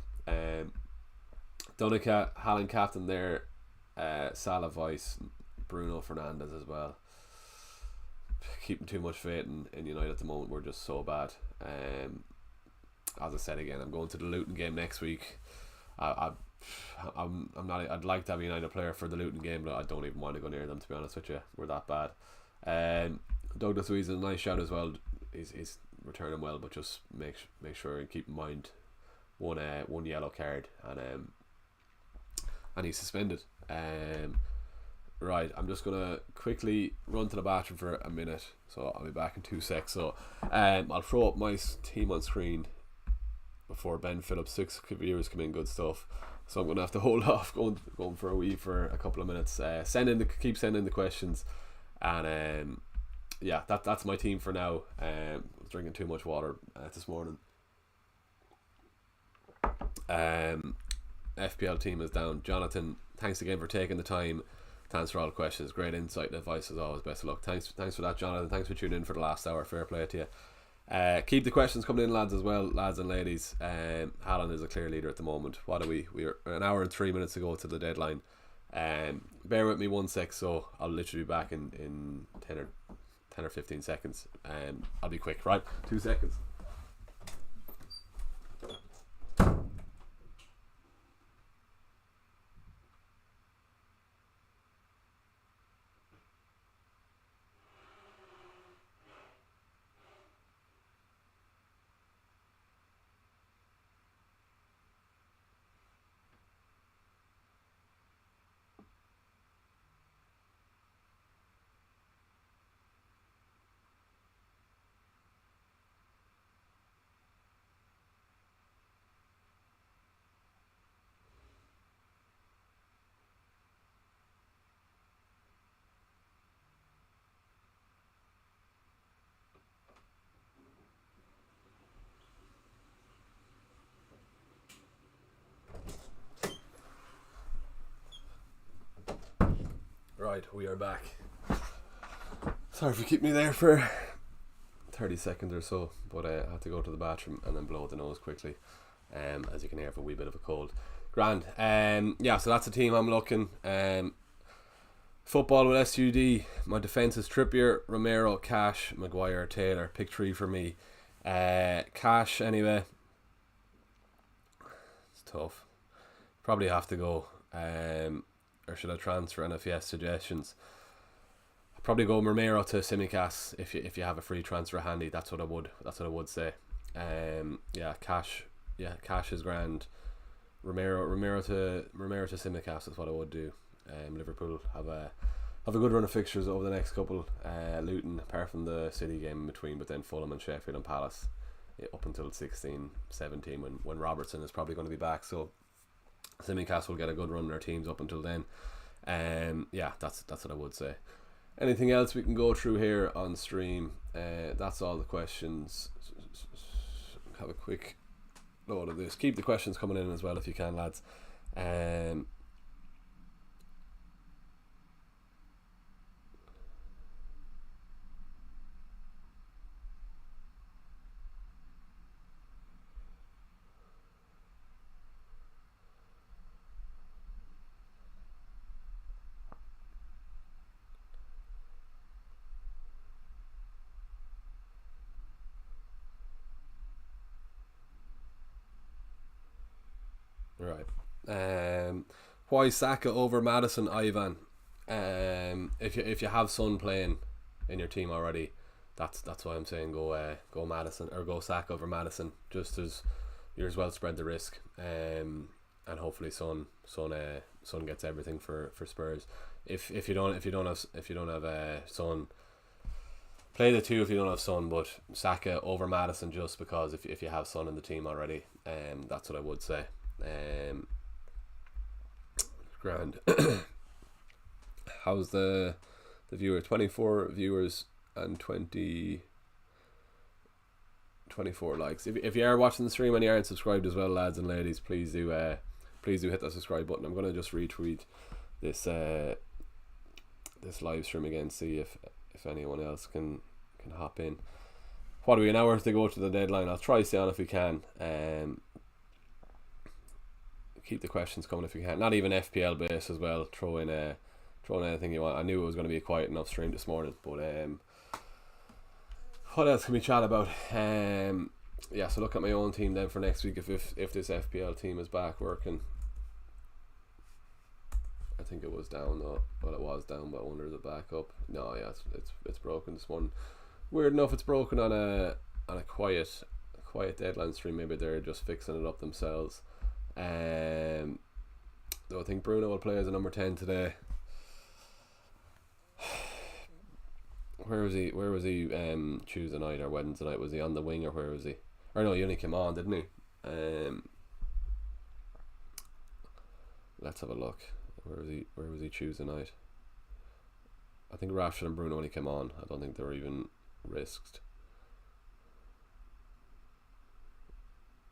Speaker 1: Donica, Haaland captain there. Salah vice, Bruno Fernandes as well. Keeping too much faith in United at the moment. We're just so bad. As I said again, I'm going to the Luton game next week. I'm not. I'd like to have a United player for the Luton game, but I don't even want to go near them, to be honest with you. We're that bad. Douglas Luiz is a nice shout as well. He's returning well, but just make sure and keep in mind one yellow card, and and he's suspended. Right, I'm just gonna quickly run to the bathroom for a minute, so I'll be back in 2 secs. So I'll throw up my team on screen before Ben Phillips 6 viewers come in. Good stuff. So I'm gonna have to hold off going for a wee for a couple of minutes. Keep sending the questions, and yeah, that's my team for now. I was drinking too much water this morning. FPL team is down. Jonathan, thanks again for taking the time to answer all the questions. Great insight and advice as always. Best of luck. Thanks for that, Jonathan. Thanks for tuning in for the last hour. Fair play to you. Keep the questions coming in, lads, as well, lads and ladies. Haaland is a clear leader at the moment. What are we? We're an hour and 3 minutes to go to the deadline. Bear with me 1 sec, so I'll literally be back in 10 or 15 seconds. I'll be quick, right? 2 seconds. Right, we are back. Sorry for keeping me there for 30 seconds or so, but I had to go to the bathroom and then blow the nose quickly. As you can hear, I have a wee bit of a cold. Grand. Yeah, so that's the team I'm looking. Football with SUD. My defence is Trippier, Romero, Cash, Maguire, Taylor. Pick 3 for me. Cash, anyway. It's tough. Probably have to go. Or should I transfer? And if yes, suggestions. I'd probably go Romero to Simicast if you have a free transfer handy. That's what I would say. Yeah, Cash is grand. Romero to Simicast is what I would do. Liverpool have a good run of fixtures over the next couple. Luton, apart from the City game in between, but then Fulham and Sheffield and Palace up until 16-17 when Robertson is probably going to be back. So Simicast will get a good run of their teams up until then. Yeah, that's what I would say. Anything else we can go through here on stream? That's all the questions. Have a quick load of this. Keep the questions coming in as well if you can, lads. Right. Why Saka over Madison, Ivan? If you have Son playing in your team already, that's why I'm saying go Madison or go Saka over Madison. Just as you're as well spread the risk. And hopefully Son gets everything for Spurs. If you don't have Son, play the two if you don't have Son, but Saka over Madison just because if you have Son in the team already. That's what I would say. Grand. How's the viewer? 24 viewers and 24 likes. If you are watching the stream and you aren't subscribed as well, lads and ladies, please do hit that subscribe button. I'm gonna just retweet this live stream again, see if anyone else can hop in. What are we, an hour to go to the deadline? I'll try to stay on if we can. Keep the questions coming if you can. Not even FPL based as well. Throw in anything you want. I knew it was going to be a quiet enough stream this morning, but what else can we chat about? Yeah, so look at my own team then for next week if this FPL team is back working. I think it was down though. Well, it was down, but I wonder is it back up? No, yeah, it's broken this morning. Weird enough, it's broken on a quiet deadline stream. Maybe they're just fixing it up themselves. Do I think Bruno will play as a number 10 today? Where was he? Tuesday night or Wednesday night? Was he on the wing or where was he? Or no, he only came on, didn't he? Let's have a look. Where was he Tuesday night? I think Rashford and Bruno only came on. I don't think they were even risked.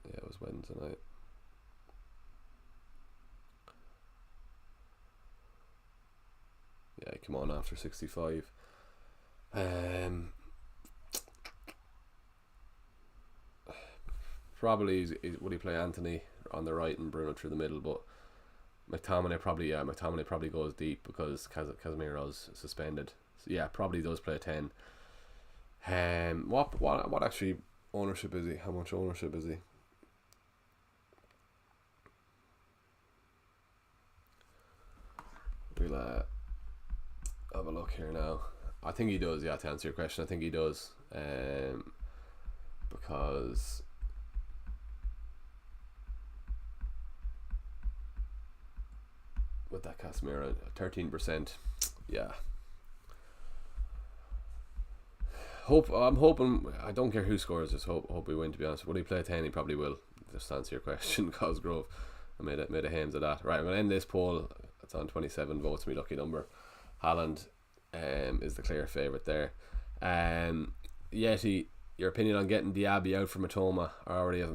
Speaker 1: Yeah, it was Wednesday night. Yeah, he came on after 65. Probably would he play Anthony on the right and Bruno through the middle, but McTominay probably goes deep because Casemiro's suspended. So yeah, probably does play 10. What actually ownership is he? How much ownership is he? We'll have a look here now. I think he does, yeah, to answer your question. I think he does. Because with that Casemiro, 13%, yeah. I'm hoping, I don't care who scores, just hope we win, to be honest. Will he play 10? He probably will, just to answer your question, Cosgrove. I made a hames of that. Right, I'm going to end this poll. It's on 27 votes, my lucky number. Haaland is the clear favourite there. Yeti, your opinion on getting Diaby out for Matoma? Already have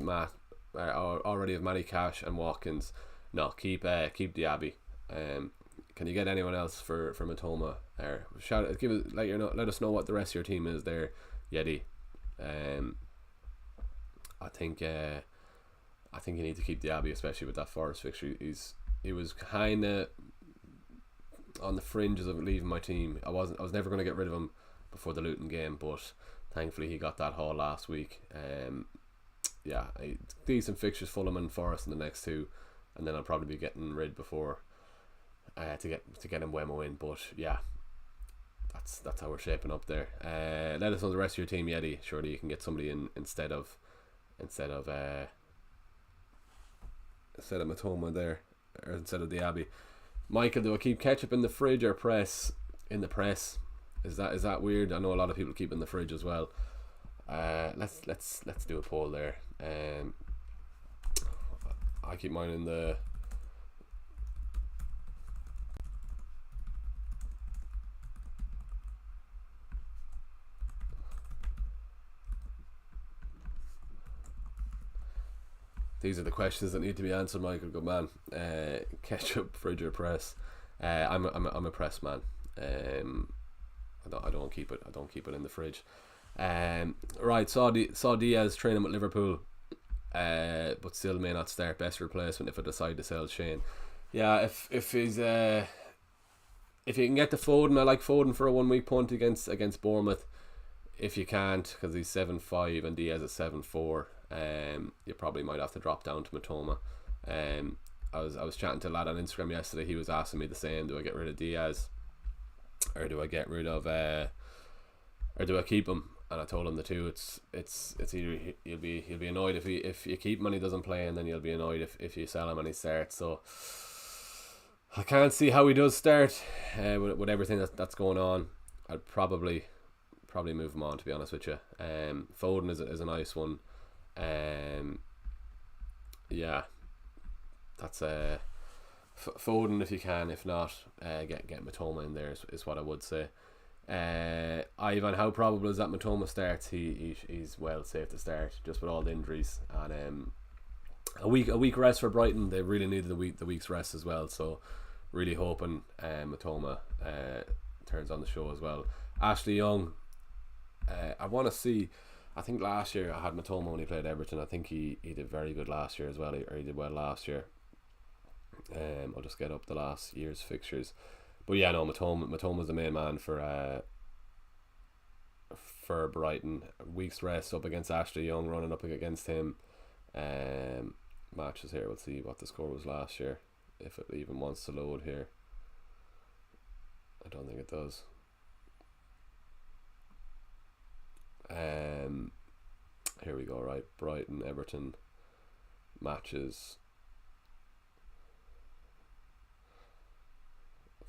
Speaker 1: Matty Cash and Watkins. No, keep Diaby. Can you get anyone else for Matoma? Let us know what the rest of your team is there, Yeti. I think you need to keep Diaby, especially with that Forest fixture. He was kind of on the fringes of leaving my team. I was never going to get rid of him before the Luton game, but thankfully he got that haul last week. Decent fixtures, Fulham and Forest in the next two, and then I'll probably be getting rid before to get him Wemo in. But yeah, that's how we're shaping up there. Let us know the rest of your team, Yeti. Surely you can get somebody in instead of Matoma there, or instead of Diaby. Michael, do I keep ketchup in the fridge or press in the press? Is that weird? I know a lot of people keep in the fridge as well. Let's do a poll there. I keep mine in the. These are the questions that need to be answered, Michael. Good man. Ketchup, fridge or press? I'm a press man. I don't keep it in the fridge. Right. Saw Diaz training with Liverpool, but still may not start. Best replacement if I decide to sell Shane. Yeah, if he's if you can get the Foden, I like Foden for a 1 week punt against Bournemouth. If you can't, because he's 7.5 and Diaz is 7.4. You probably might have to drop down to Matoma. I was chatting to a lad on Instagram yesterday. He was asking me the same: do I get rid of Diaz, or do I get rid of, or do I keep him? And I told him the two. It's either he'll be annoyed if you keep him and he doesn't play, and then you'll be annoyed if you sell him and he starts. So I can't see how he does start with everything that's going on. I'd probably move him on, to be honest with you. Foden is a nice one. Yeah, that's Foden if you can. If not, get Matoma in there is what I would say. Ivan, how probable is that Matoma starts? He's well safe to start, just with all the injuries, and a week rest for Brighton. They really needed the week's rest as well. So really hoping Matoma turns on the show as well. Ashley Young, I want to see. I think last year I had Matoma when he played Everton. I think he did very good last year as well, or he did well last year. I'll just get up the last year's fixtures, but yeah, no, Matoma's the main man for Brighton. Week's rest up against Ashley Young, running up against him. Matches here. We'll see what the score was last year, if it even wants to load here. I don't think it does. Here we go. Right, Brighton, Everton matches.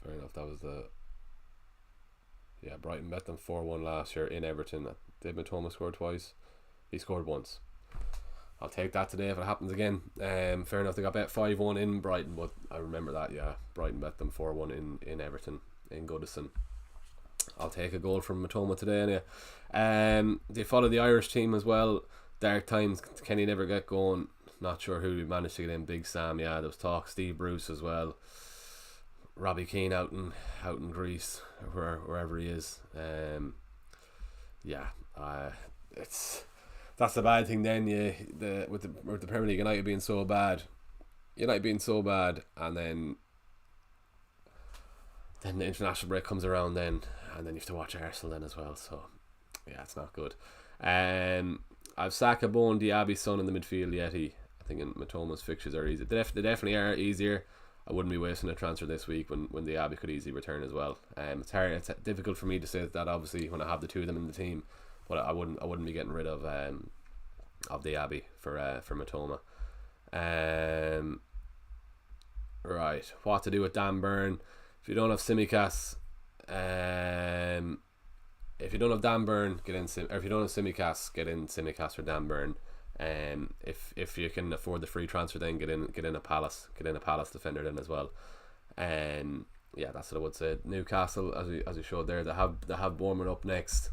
Speaker 1: Fair enough. That was Brighton bet them 4-1 last year in Everton. Did Matoma score twice? He scored once. I'll take that today if it happens again. Fair enough. They got bet 5-1 in Brighton, but I remember that. Yeah, Brighton bet them 4-1 in Everton in Goodison. I'll take a goal from Matoma today anyway. They follow the Irish team as well. Dark times. Can he never get going? Not sure who we managed to get in. Big Sam. Yeah, there was talk. Steve Bruce as well. Robbie Keane out in Greece, wherever he is. That's the bad thing. Then with the Premier League, United being so bad, and then the international break comes around then, and then you have to watch Arsenal then as well. So yeah, it's not good. I've Saka, Bowen, Diaby, Son in the midfield. Yeti. I think Matoma's fixtures are easy. They definitely are easier. I wouldn't be wasting a transfer this week when Diaby could easily return as well. It's difficult for me to say that obviously when I have the two of them in the team, but I wouldn't be getting rid of Diaby for Matoma. Right, what to do with Dan Burn? If you don't have Simicast, if you don't have Dan Burn, get in if you don't have Simicast, get in Simicast for Dan Burn. If you can afford the free transfer, then get in a Palace defender then as well. Yeah, that's what I would say. Newcastle, as we showed there, they have Bournemouth up next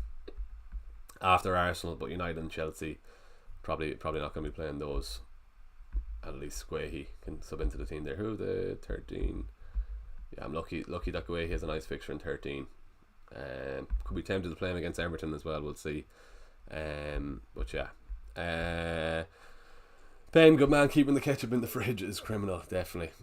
Speaker 1: after Arsenal, but United and Chelsea probably not going to be playing those. At least Guehi can sub into the team there. Who the 13? Yeah, I'm lucky that Guehi has a nice fixture in 13. Could be tempted to play him against Everton as well. We'll see. But yeah. Ben, good man, keeping the ketchup in the fridge is criminal, definitely.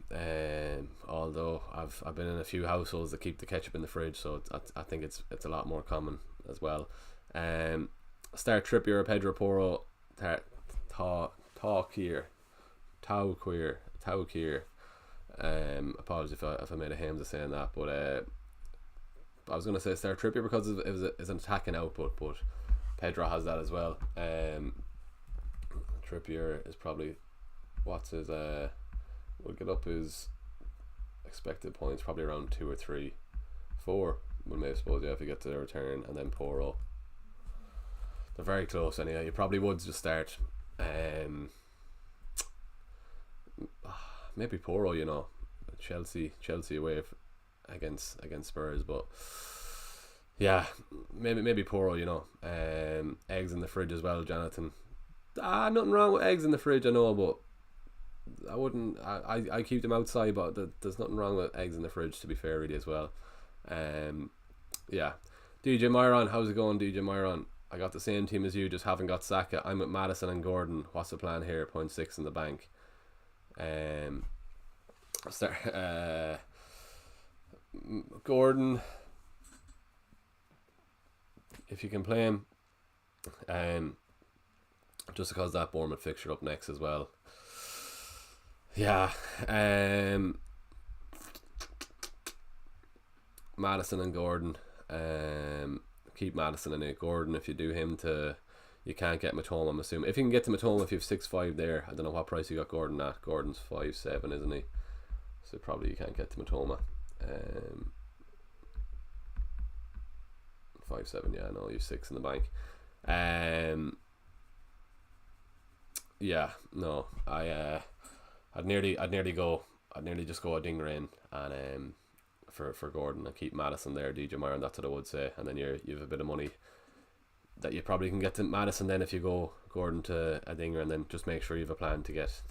Speaker 1: Although I've been in a few households that keep the ketchup in the fridge, so I think it's a lot more common as well. Start Trippier or Pedro Porro. Tau Queer. Apologies if I made a hams of saying that, but I was going to say start Trippier because it was an attacking output, but Pedro has that as well. Trippier is probably we'll get up his expected points probably around 2 or 3, 4. We may suppose if he gets to the return, and then Porro. They're very close anyway. You probably would just start. Maybe Porro, Chelsea away against Spurs, but yeah, maybe Porro, eggs in the fridge as well, Jonathan. Nothing wrong with eggs in the fridge, I know, but I wouldn't. I keep them outside, but there's nothing wrong with eggs in the fridge, to be fair, really, as well. Yeah, DJ Myron, how's it going, DJ Myron? I got the same team as you, just haven't got Saka. I'm with Maddison and Gordon. What's the plan here? 0.6 in the bank. Gordon, if you can play him, just because that Bournemouth fixture up next as well. Yeah, Maddison and Gordon. Keep Maddison in it. Gordon, if you do him you can't get Matoma, I'm assuming. If you can get to Matoma, if you have 6.5 there, I don't know what price you got Gordon at. Gordon's 5.7, isn't he? So probably you can't get to Matoma. 5.7, yeah, no, you have 6 in the bank. Yeah, no, I'd nearly just go a dinger in and for Gordon and keep Maddison there, DJ Myron. That's what I would say, and then you have a bit of money that you probably can get to Maddison then if you go Gordon to a dinger, and then just make sure you have a plan to get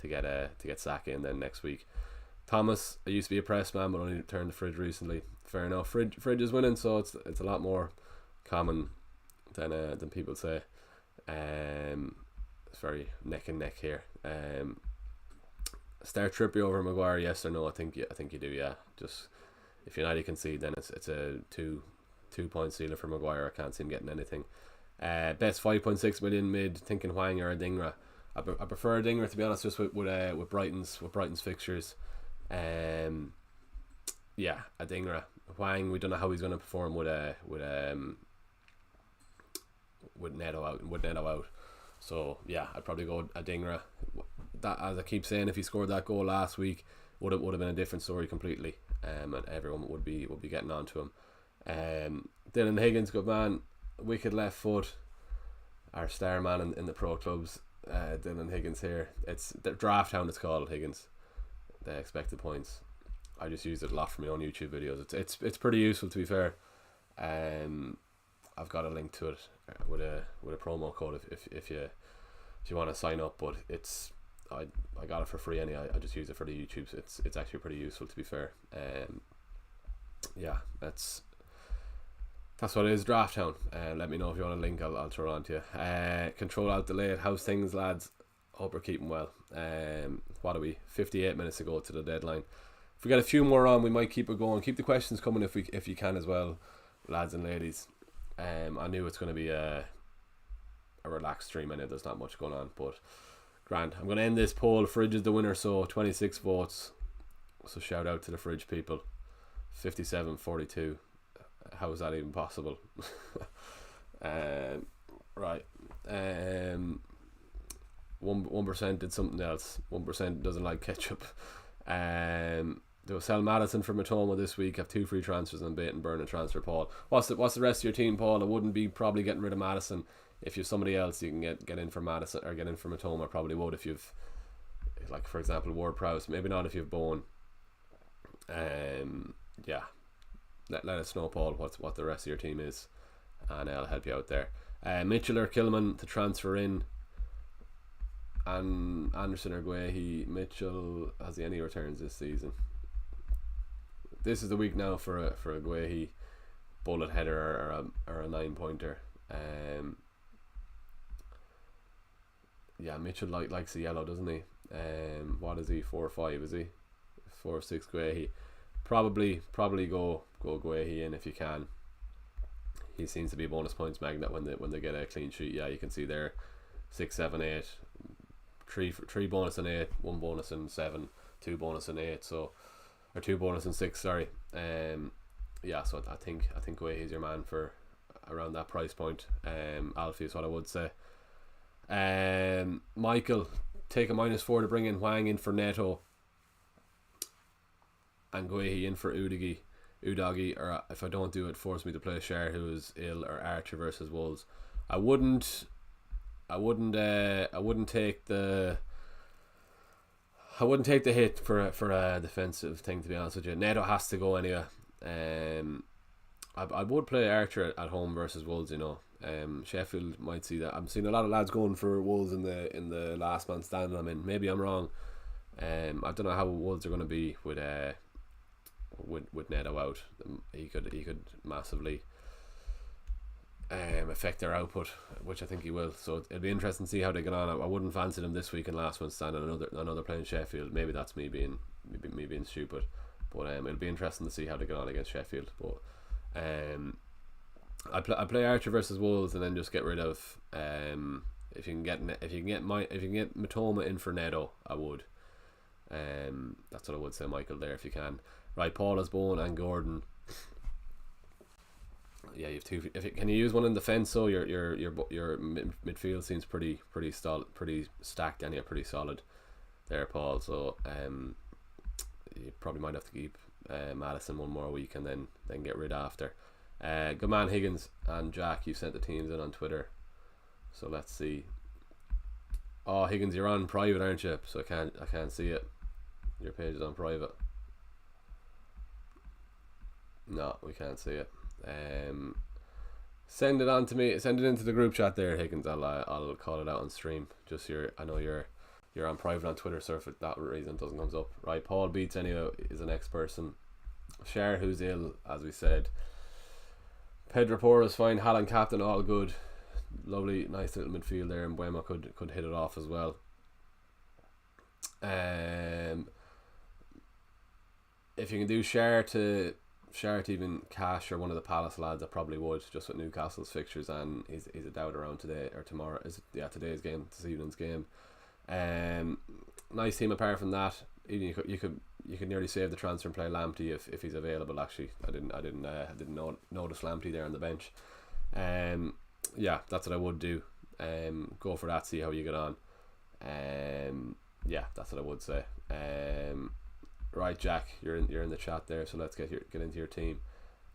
Speaker 1: Saka in then next week. Thomas, I used to be a press man, but only turned the fridge recently. Fair enough. Fridge is winning, so it's a lot more common than people say. It's very neck and neck here. Start Trippier over Maguire, yes or no? I think you do. Yeah, just if United concede, then it's a 2-point stealer for Maguire. I can't see him getting anything. Best 5.6 million mid. Thinking Hwang or Adingra. I prefer Adingra, to be honest, just with Brighton's fixtures. Yeah, Adingra. Hwang, we don't know how he's going to perform with Neto out. So yeah, I'd probably go Adingra. That, as I keep saying, if he scored that goal last week, would have been a different story completely. and everyone would be getting onto him. Dylan Higgins, good man, wicked left foot, our star man in the pro clubs. Dylan Higgins here. It's the draft hound. It's called Higgins. The expected points. I just use it a lot for my own YouTube videos. It's pretty useful, to be fair. I've got a link to it with a promo code if you want to sign up. But I got it for free anyway. I just use it for the YouTube. So it's actually pretty useful, to be fair. Yeah, that's what it is, Draft Town. Let me know if you want a link. I'll throw it on to you. Control Alt Delete. How's things, lads? Hope we're keeping well. What are we? 58 minutes to go to the deadline. If we get a few more on, we might keep it going. Keep the questions coming if you can as well, lads and ladies. I knew it's going to be a relaxed stream. I know there's not much going on, but grand. I'm going to end this poll. Fridge is the winner, so 26 votes. So shout out to the Fridge people. 57-42. How is that even possible? Right. 1% did something else. 1% doesn't like ketchup. They'll sell Madison for Matoma this week. Have 2 free transfers and bait and burn a transfer, Paul. What's the rest of your team, Paul? I wouldn't be probably getting rid of Madison. If you've somebody else you can get in for Madison or get in for Matoma, probably would. If you've, like, for example, Ward Prowse. Maybe not if you've Bowen. Yeah. Let us know, Paul, what the rest of your team is, and I'll help you out there. Mitchell or Kilman to transfer in, and Anderson or Guehi. Mitchell, has he any returns this season? This is the week now for a Guehi bullet header or a 9-pointer. Yeah, Mitchell likes the yellow, doesn't he? What is he? 4 or 5? Is he 4 or 6? Guehi. Probably go Guehi in if you can. He seems to be a bonus points magnet when they get a clean sheet. Yeah, you can see there 6, 7, 8, 3 bonus and 8, 1 bonus and 7, 2 bonus and 8. So, or 2 bonus and 6. Sorry. Yeah. So I think Guehi's your man for around that price point. Alfie is what I would say. Michael, take a -4 to bring in Wang in for Neto. And Guehi in for Udagi, or if I don't do it, force me to play Share, who is ill, or Archer versus Wolves. I wouldn't take the hit for a defensive thing, to be honest with you. Neto has to go anyway. I would play Archer at home versus Wolves, you know. Sheffield might see that. I'm seeing a lot of lads going for Wolves in the last man standing I'm in. Maybe I'm wrong. I don't know how Wolves are going to be with Neto out. He could massively affect their output, which I think he will. So it'll be interesting to see how they get on. I wouldn't fancy them this week in last man standing. Another playing Sheffield. Maybe that's me being stupid, but it'll be interesting to see how they get on against Sheffield. But I play Archer versus Wolves and then just get rid of if you can get Matoma in for Neto, I would. That's what I would say, Michael, there, if you can. Right, Paul has Bowen and Gordon. Yeah, you have 2. Can you use one in defence? So your midfield seems pretty stacked, and you're pretty solid there, Paul. So you probably might have to keep Madison one more week and then get rid after. Good man, Higgins and Jack. You sent the teams in on Twitter, so let's see. Oh, Higgins, you're on private, aren't you? So I can't see it. Your page is on private. No, we can't see it. Send it on to me. Send it into the group chat there, Higgins. I'll call it out on stream. Just I know you're on private on Twitter, so if that reason doesn't comes up. Right, Paul Beats anyway is the next person. Cher, who's ill, as we said. Pedro Porras fine. Haaland captain, all good. Lovely, nice little midfield there, and Buemo could hit it off as well. If you can do Cher to even Cash or one of the Palace lads, I probably would, just with Newcastle's fixtures, and he's a doubt around today or tomorrow. Today's game, this evening's game. Nice team apart from that. Even you could nearly save the transfer and play Lamptey if he's available. Actually, I didn't notice Lamptey there on the bench. Yeah, that's what I would do. Go for that. See how you get on. Yeah, that's what I would say. Right, Jack, you're in the chat there, so let's get into your team.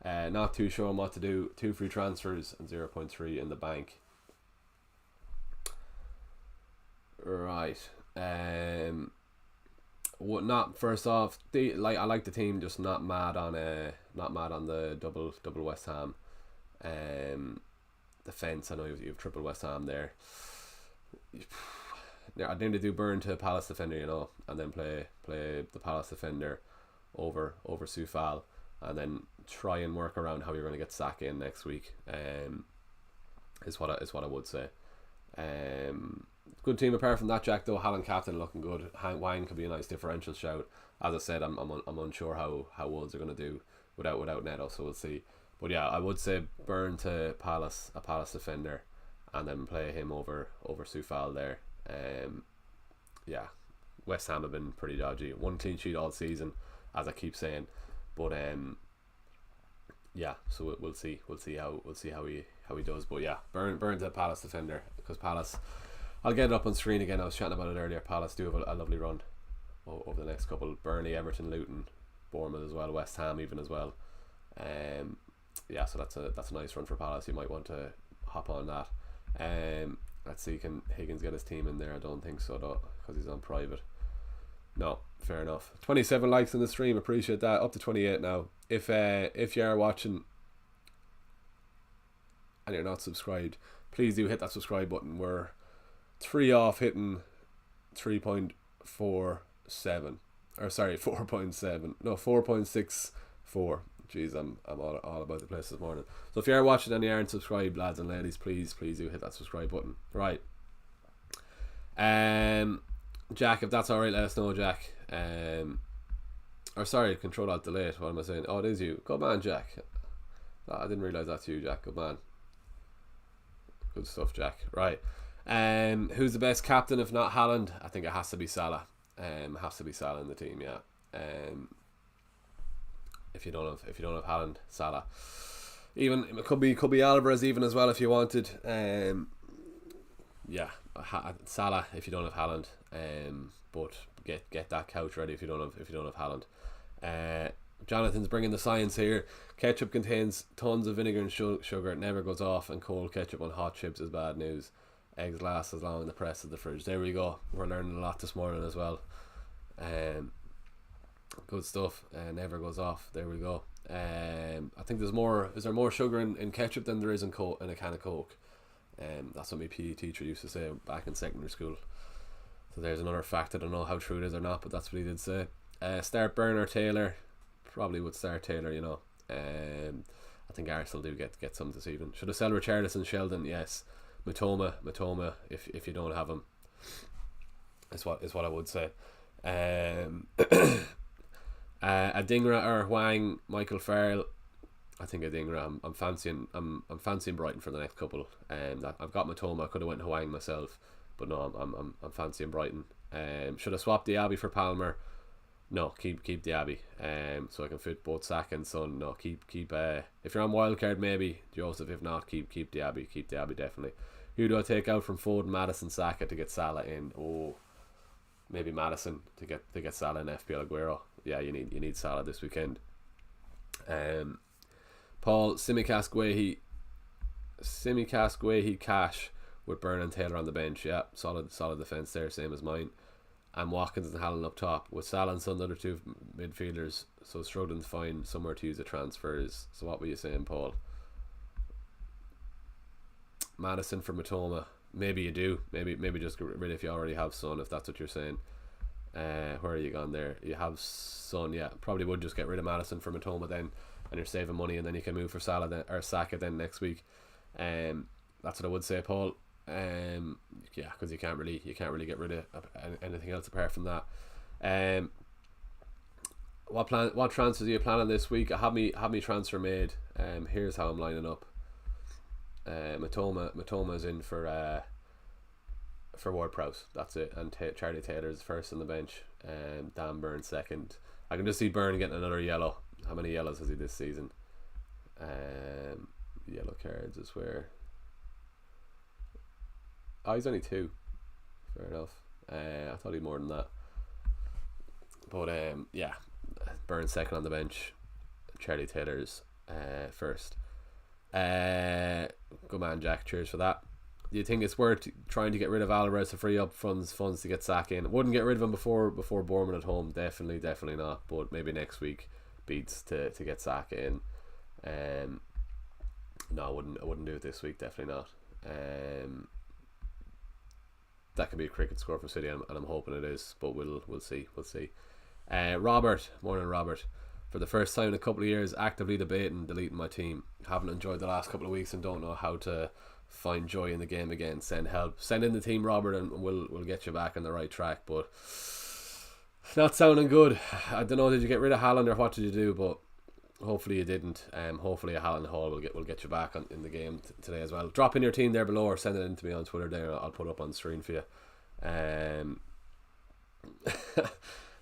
Speaker 1: Not too sure on what to do. 2 free transfers and 0.3 in the bank. Right. What not first off? I like the team, just not mad on the double West Ham. Defense. I know you've triple West Ham there. I think they do Burn to Palace defender, and then play the Palace defender over Soufal, and then try and work around how you're going to get Saka in next week. Is what I would say. Good team apart from that, Jack. Though Haaland captain looking good. Wine could be a nice differential shout. As I said, I'm unsure how Wolves are going to do without Neto, so we'll see. But yeah, I would say Burn to Palace, a Palace defender, and then play him over Soufal there. Yeah, West Ham have been pretty dodgy. 1 clean sheet all season, as I keep saying. But yeah, so we'll see how he does. But yeah, Burn to Palace defender, because Palace, I'll get it up on screen again. I was chatting about it earlier. Palace do have a lovely run over the next couple. Burnley, Everton, Luton, Bournemouth as well, West Ham even as well. Yeah, so that's a nice run for Palace. You might want to hop on that. Let's see, can Higgins get his team in there? I don't think so though, because he's on private. No, fair enough. 27 likes in the stream, appreciate that. Up to 28 now. If you are watching and you're not subscribed, please do hit that subscribe button. We're 3 off hitting 3.47, or sorry, 4.7. No, 4.64. Jeez, I'm all about the place this morning. So if you are watching and you aren't subscribed, lads and ladies, please do hit that subscribe button. Right. Jack, if that's alright, let us know, Jack. Or sorry, Control Alt Delete. What am I saying? Oh, it is you. Good man, Jack. Oh, I didn't realise that's you, Jack. Good man. Good stuff, Jack. Right. Who's the best captain if not Haaland? I think it has to be Salah. Has to be Salah in the team, yeah. If you don't have Haaland, Salah. Even it could be Alvarez even as well if you wanted. Yeah, Salah if you don't have Haaland. But get that couch ready if you don't have Haaland. Jonathan's bringing the science here. Ketchup contains tons of vinegar and sugar. It never goes off, and cold ketchup on hot chips is bad news. Eggs last as long in the press of the fridge. There we go. We're learning a lot this morning as well. Good stuff. Never goes off. There we go. I think there's more. Is there more sugar in ketchup than there is in a can of Coke? That's what my PE teacher used to say back in secondary school. So there's another fact. I don't know how true it is or not, but that's what he did say. Start Burn or Taylor. Probably would start Taylor. I think Arsenal do get some this evening. Should I sell Richarlison, Sheldon? Yes. Matoma. If you don't have him, is what I would say. Adingra or Wang, Michael Farrell. I think Adingra. I'm fancying Brighton for the next couple. I've got Matoma. I could have went Hwang myself, but no, I'm fancying Brighton. Should I swap the Abbey for Palmer? No, keep the Abbey. So I can fit both Saka and Son. No, keep. If you're on wildcard, maybe Joseph. If not, keep the Abbey. Keep the Abbey definitely. Who do I take out from Foden, Maddison, Saka to get Salah in? Oh, maybe Maddison to get Salah in FPL Aguero. Yeah, you need Salah this weekend. Paul, Simicast Guehi Cash with Burn and Taylor on the bench. Yeah, solid defence there, same as mine. And Watkins and Haaland up top with Salah and Son, the other two midfielders. So struggling to find somewhere to use the transfers. So what were you saying, Paul? Maddison for Matoma. Maybe you do. Maybe just get rid if you already have Son, if that's what you're saying. Where are you gone there? You have Son, yeah. Probably would just get rid of Maddison for Matoma then, and you're saving money, and then you can move for Salah then, or Saka then next week. That's what I would say, Paul. Yeah, because you can't really get rid of anything else apart from that. What transfers are you planning this week? I have me transfer made. Here's how I'm lining up. Matoma's in for Ward-Prowse. That's it. And Charlie Taylor's first on the bench. Dan Burn second. I can just see Burn getting another yellow. How many yellows has he this season? Yellow cards is where. Oh, he's only 2. Fair enough. I thought he'd more than that. But yeah, Burn second on the bench. Charlie Taylor's first. Good man, Jack. Cheers for that. Do you think it's worth trying to get rid of Alvarez to free up funds to get Saka in? Wouldn't get rid of him before Bournemouth at home. Definitely not. But maybe next week beats to get Saka in. No, I wouldn't do it this week. Definitely not. That could be a cricket score for City, and I'm hoping it is. But we'll see. Robert, morning Robert. For the first time in a couple of years, actively debating deleting my team. Haven't enjoyed the last couple of weeks and don't know how to find joy in the game again. Send help. Send in the team, Robert, and we'll get you back on the right track. But not sounding good. I don't know. Did you get rid of Haaland or what did you do? But hopefully you didn't. Hopefully a Haaland Hall will get you back in the game today as well. Drop in your team there below or send it in to me on Twitter there. I'll put it up on screen for you.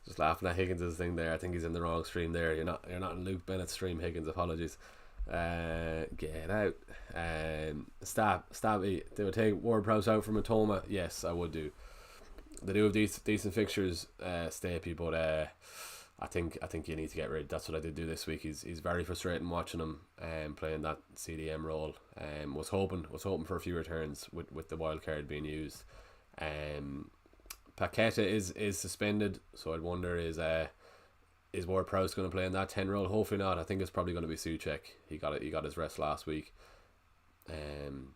Speaker 1: Just laughing at Higgins' thing there. I think he's in the wrong stream there. You're not in Luke Bennett's stream, Higgins. Apologies. Get out. Stabby. They would take Ward-Prowse out from Matoma. Yes, I would do. They do have decent fixtures, Stapey, but I think you need to get rid. That's what I did do this week. He's very frustrating watching him playing that CDM role. Was hoping for a few returns with the wild card being used. Paqueta is suspended, so I'd wonder is Ward-Prowse going to play in that 10 role? Hopefully not. I think it's probably going to be Souček. He got his rest last week. And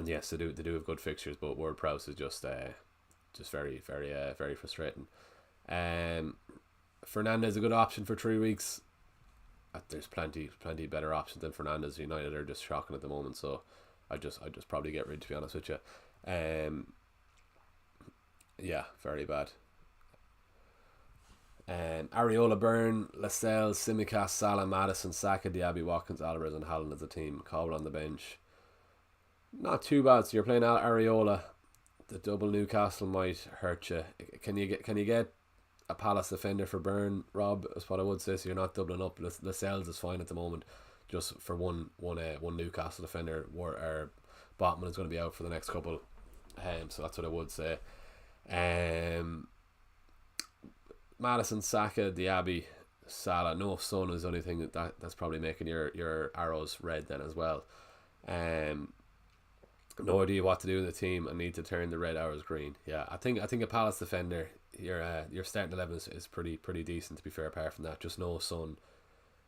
Speaker 1: yes, they do have good fixtures, but Ward-Prowse is just very frustrating. Fernandez a good option for 3 weeks. There's plenty better options than Fernandez. United are just shocking at the moment, so I just probably get rid, to be honest with you. Yeah, very bad. Areola, Byrne, Lascelles, Tsimikas, Salah, Maddison, Saka, Diaby, Watkins, Alvarez and Haaland as a team. Cobble on the bench. Not too bad. So you're playing Areola. The double Newcastle might hurt you. Can you get a Palace defender for Byrne, Rob? That's what I would say. So you're not doubling up. Lascelles is fine at the moment. Just for one Newcastle defender, or Botman is going to be out for the next couple. So that's what I would say. Maddison, Saka, Diaby, Salah. No Son is the only thing that's probably making your arrows red then as well. No idea what to do in the team. I need to turn the red arrows green. Yeah, I think a Palace defender. Your starting 11 is pretty decent, to be fair. Apart from that, just no Son.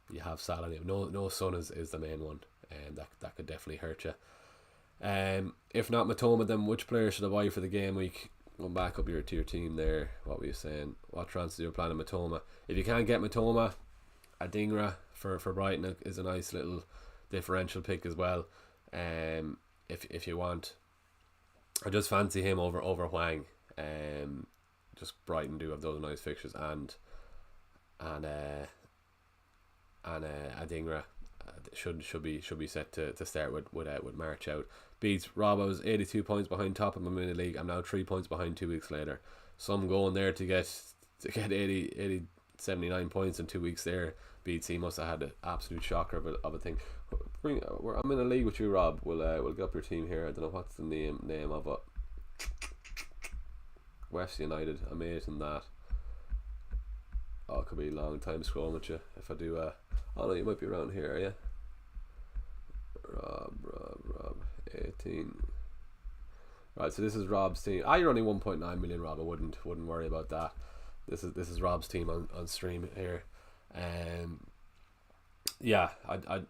Speaker 1: You have Salah. No Son is the main one, and that could definitely hurt you. If not Matoma, then which player should I buy for the game week? Going back up to your team there. What were you saying? What transfer you're planning Matoma? If you can't get Matoma, Adingra for Brighton is a nice little differential pick as well. If you want, I just fancy him over Hwang. Just Brighton do have those nice fixtures, and Adingra should be set to start with March out. Beats Rob. I was 82 points behind top of my mini league. I'm now 3 points behind 2 weeks later. So I'm going there to get 79 points in 2 weeks there. Beats, he must have had an absolute shocker of a thing. I'm in a league with you, Rob. We'll get up your team here. I don't know what's the name of it. West United. I'm 8 in that. Oh, it could be a long time scrolling with you if I do. Oh no, you might be around here, are you? Rob 18. Right, so this is Rob's team. You're only 1.9 million, Rob. I wouldn't worry about that. This is Rob's team on stream here. Yeah, I'd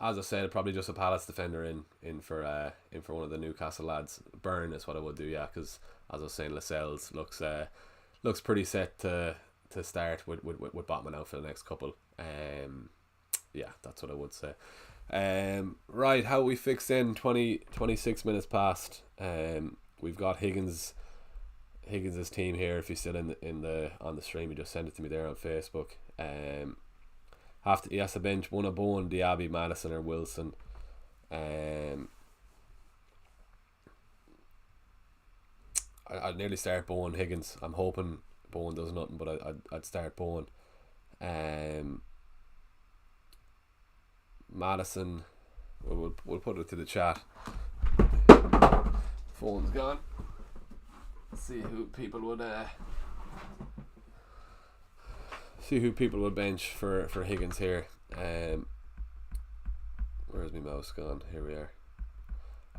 Speaker 1: as I said, probably just a Palace defender in for one of the Newcastle lads. Byrne is what I would do, yeah, because as I was saying, Lascelles looks pretty set to start with Botman out for the next couple. Yeah, that's what I would say. Right, how we fixed in 26 minutes past. We've got Higgins' team here. If he's still on the stream, he just sent it to me there on Facebook. He has to bench one of Bowen, Diaby, Maddison or Wilson. I'd nearly start Bowen, Higgins. I'm hoping Bowen does nothing, but I'd start Bowen. Maddison, we'll put it to the chat. Phone's gone. Let's see who people would See who people would bench for Higgins here. Where's my mouse gone? Here we are.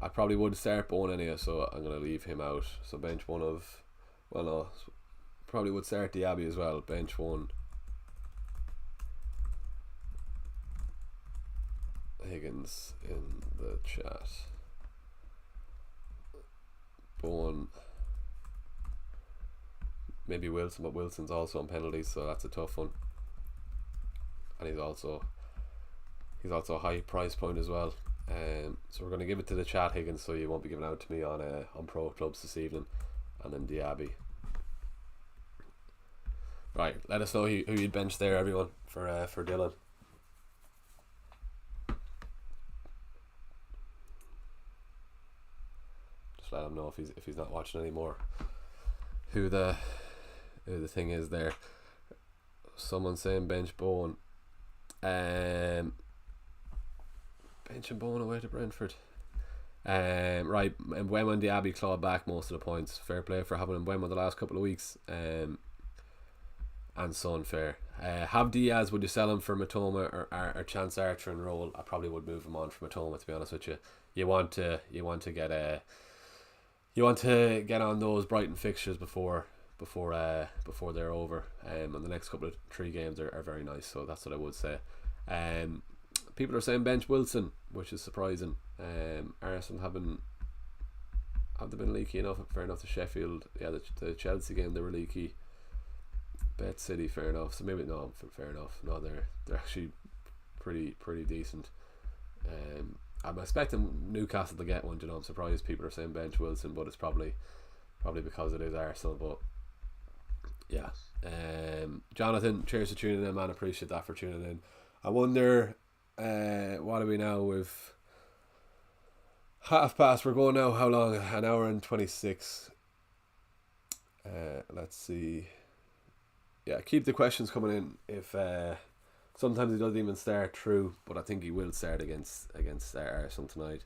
Speaker 1: I probably would start Bowen anyway, so I'm going to leave him out. So bench one of... Well, no. Probably would start Diaby as well. Bench one. Higgins in the chat. Bowen. Maybe Wilson, but Wilson's also on penalties, so that's a tough one. And he's also a high price point as well. So we're going to give it to the chat, Higgins, so you won't be giving out to me on Pro Clubs this evening. And then Diaby. Right, let us know who you'd bench there, everyone, for Dylan. Just let him know if he's not watching anymore. Who the thing is there. Someone saying bench Bowen. Benching Bowen away to Brentford. Right, Mbeumo and Diaby clawed back most of the points. Fair play for having Mbeumo the last couple of weeks. And Son fair. Have Diaz, would you sell him for Matoma or Chance Archer and Roll? I probably would move him on for Matoma, to be honest with you. You want to get on those Brighton fixtures before they're over. And the next couple of 3 games are very nice, so that's what I would say. People are saying bench Wilson, which is surprising. Arsenal have they been leaky enough? Fair enough. To Sheffield, yeah, the Chelsea game they were leaky. Bet City, fair enough. So maybe no, fair enough. No, they're actually pretty decent. I'm expecting Newcastle to get one. You know, I'm surprised people are saying bench Wilson, but it's probably because it is Arsenal. But yeah, Jonathan, cheers for tuning in, man. Appreciate that for tuning in. I wonder, what are we now with? 1:30. We're going now. How long? An hour and 26. Let's see. Yeah, keep the questions coming in. If sometimes he doesn't even start through, but I think he will start against Arsenal tonight.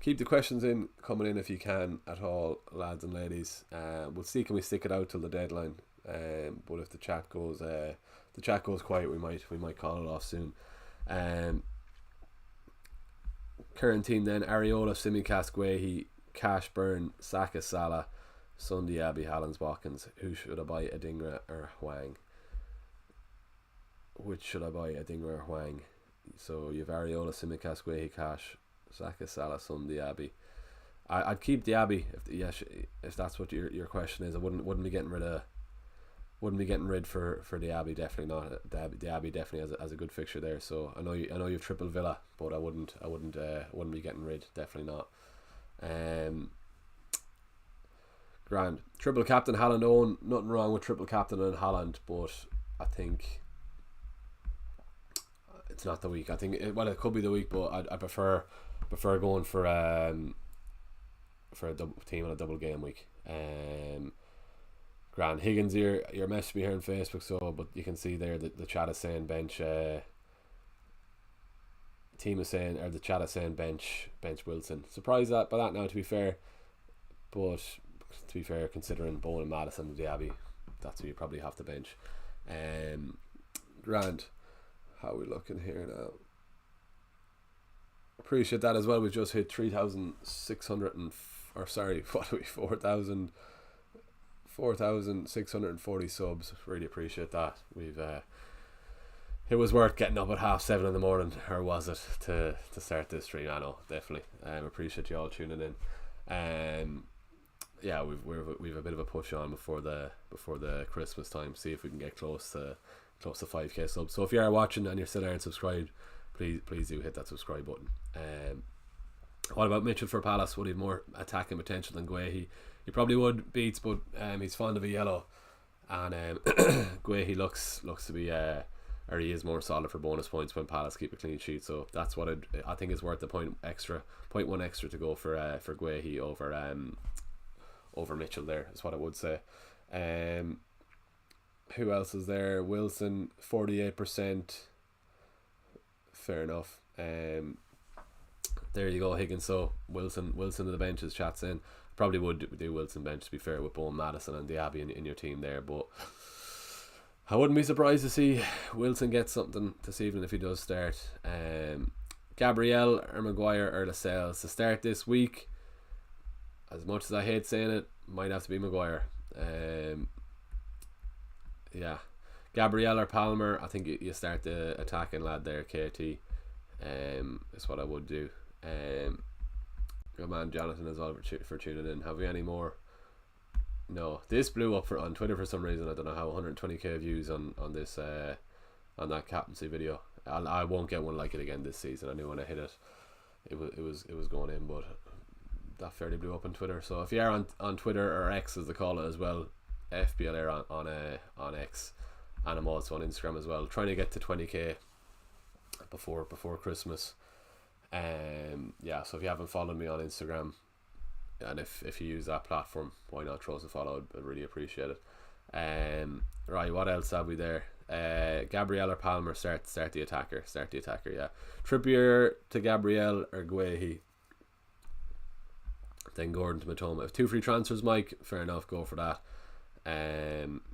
Speaker 1: Keep the questions coming in if you can at all, lads and ladies. We'll see, can we stick it out till the deadline? But if the chat goes quiet, we might call it off soon. Current team then: Areola, Tsimikas, Guehi, Cashburn, Saka, Salah, Son, Diaby, Haaland, Watkins. Who should I buy, Adingra or Hwang? Which should I buy, Adingra or Hwang? So you have Areola, Tsimikas, Guehi, Cash, Saka, Salah, Son, Diaby. I'd keep Diaby if that's what your question is. I wouldn't be getting rid for Diaby. Definitely not. Diaby definitely has a good fixture there. So I know you've triple Villa, but I wouldn't be getting rid. Definitely not. Grand triple captain Haaland. Owen, nothing wrong with triple captain and Haaland, but I think it's not the week. I think it could be the week, but I prefer going for a team on a double game week. Grand Higgins, you're messaging me here on Facebook, so but you can see there that the chat is saying bench. Team is saying, or the chat is saying bench Wilson. Surprised by that now, to be fair, but to be fair, considering Bowen and Maddison and Diaby, that's who you probably have to bench. Grand, how are we looking here now? Appreciate that as well. We've just hit 4,640 subs. Really appreciate that. It was worth getting up at 7:30 in the morning, or was it, to start this stream? I know, definitely. Appreciate you all tuning in. Yeah, we've a bit of a push on before the Christmas time. See if we can get close to 5k subs. So if you are watching and you're still aren't subscribed, please do hit that subscribe button. What about Mitchell for Palace? Would he have more attacking potential than Guehi? He probably would, Beats, but he's fond of a yellow, and Guehi looks to be or he is more solid for bonus points when Palace keep a clean sheet. So that's what I think is worth the point one extra to go for Guehi over Mitchell. There is what I would say. Who else is there? Wilson, 48%. Fair enough. There you go, Higgins. So Wilson to the benches, chats in. Probably would do Wilson bench, to be fair, with Bowen, Maddison and Diaby in your team there, but I wouldn't be surprised to see Wilson get something this evening if he does start. Gabriel or Maguire or Lascelles to start this week. As much as I hate saying it, might have to be Maguire. Yeah, Gabriel or Palmer. I think you start the attacking lad there, KT. Is what I would do. Good man, Jonathan, as well for tuning in. Have we any more? No, this blew up on Twitter for some reason. I don't know how. 120k views on this on that captaincy video. I won't get one like it again this season. I knew when I hit it, it was going in, but that fairly blew up on Twitter. So if you are on Twitter, or X as they call it as well, FPL Air on X, and I'm also on Instagram as well, trying to get to 20k before Christmas. Yeah, so if you haven't followed me on Instagram, and if you use that platform, why not throw us a follow? I'd really appreciate it. Right, what else have we there? Gabriel or Palmer start the attacker. Yeah, Trippier to Gabriel or Guehi. Then Gordon to Matoma. If 2 free transfers, Mike, fair enough, go for that.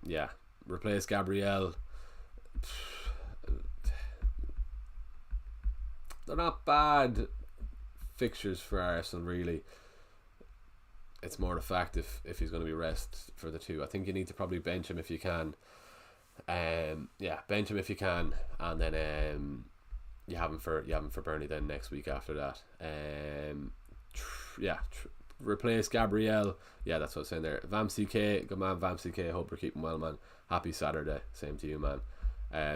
Speaker 1: Yeah, replace Gabriel. They're not bad fixtures for Arsenal, really. It's more the fact if he's going to be rest for the 2. I think you need to probably bench him if you can. Yeah, bench him if you can, and then you have him for Burnley then next week after that. Replace Gabriel. Yeah, that's what I was saying there. Vamsy K, good man, Vamsy K. Hope you're keeping well, man. Happy Saturday. Same to you, man.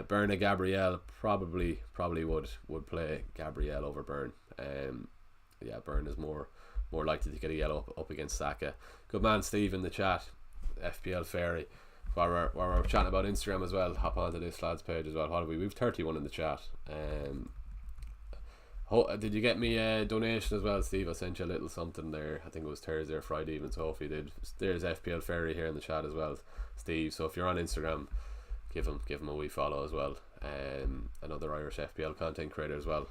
Speaker 1: Burn and Gabriel probably would play Gabriel over Burn. Yeah, Burn is more likely to get a yellow up against Saka. Good man, Steve in the chat. FPL Fairy. While we're chatting about Instagram as well, hop onto this lads page as well. What have we? We've 31 in the chat. Did you get me a donation as well, Steve? I sent you a little something there. I think it was Thursday or Friday even, so hopefully you did. There's FPL Fairy here in the chat as well, Steve. So if you're on Instagram, give him a wee follow as well. Another Irish FPL content creator as well,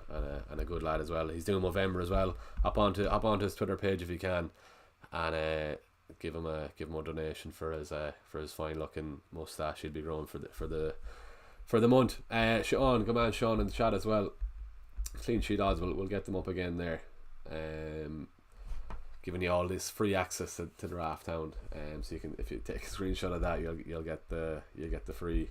Speaker 1: and a good lad as well. He's doing Movember as well. Hop onto his Twitter page if you can, and give him a donation for his fine looking mustache he'll be growing for the month. Sean, good man, Sean in the chat as well. Clean sheet odds, we'll get them up again there. Giving you all this free access to Draft Town, so you can, if you take a screenshot of that, you'll get the free.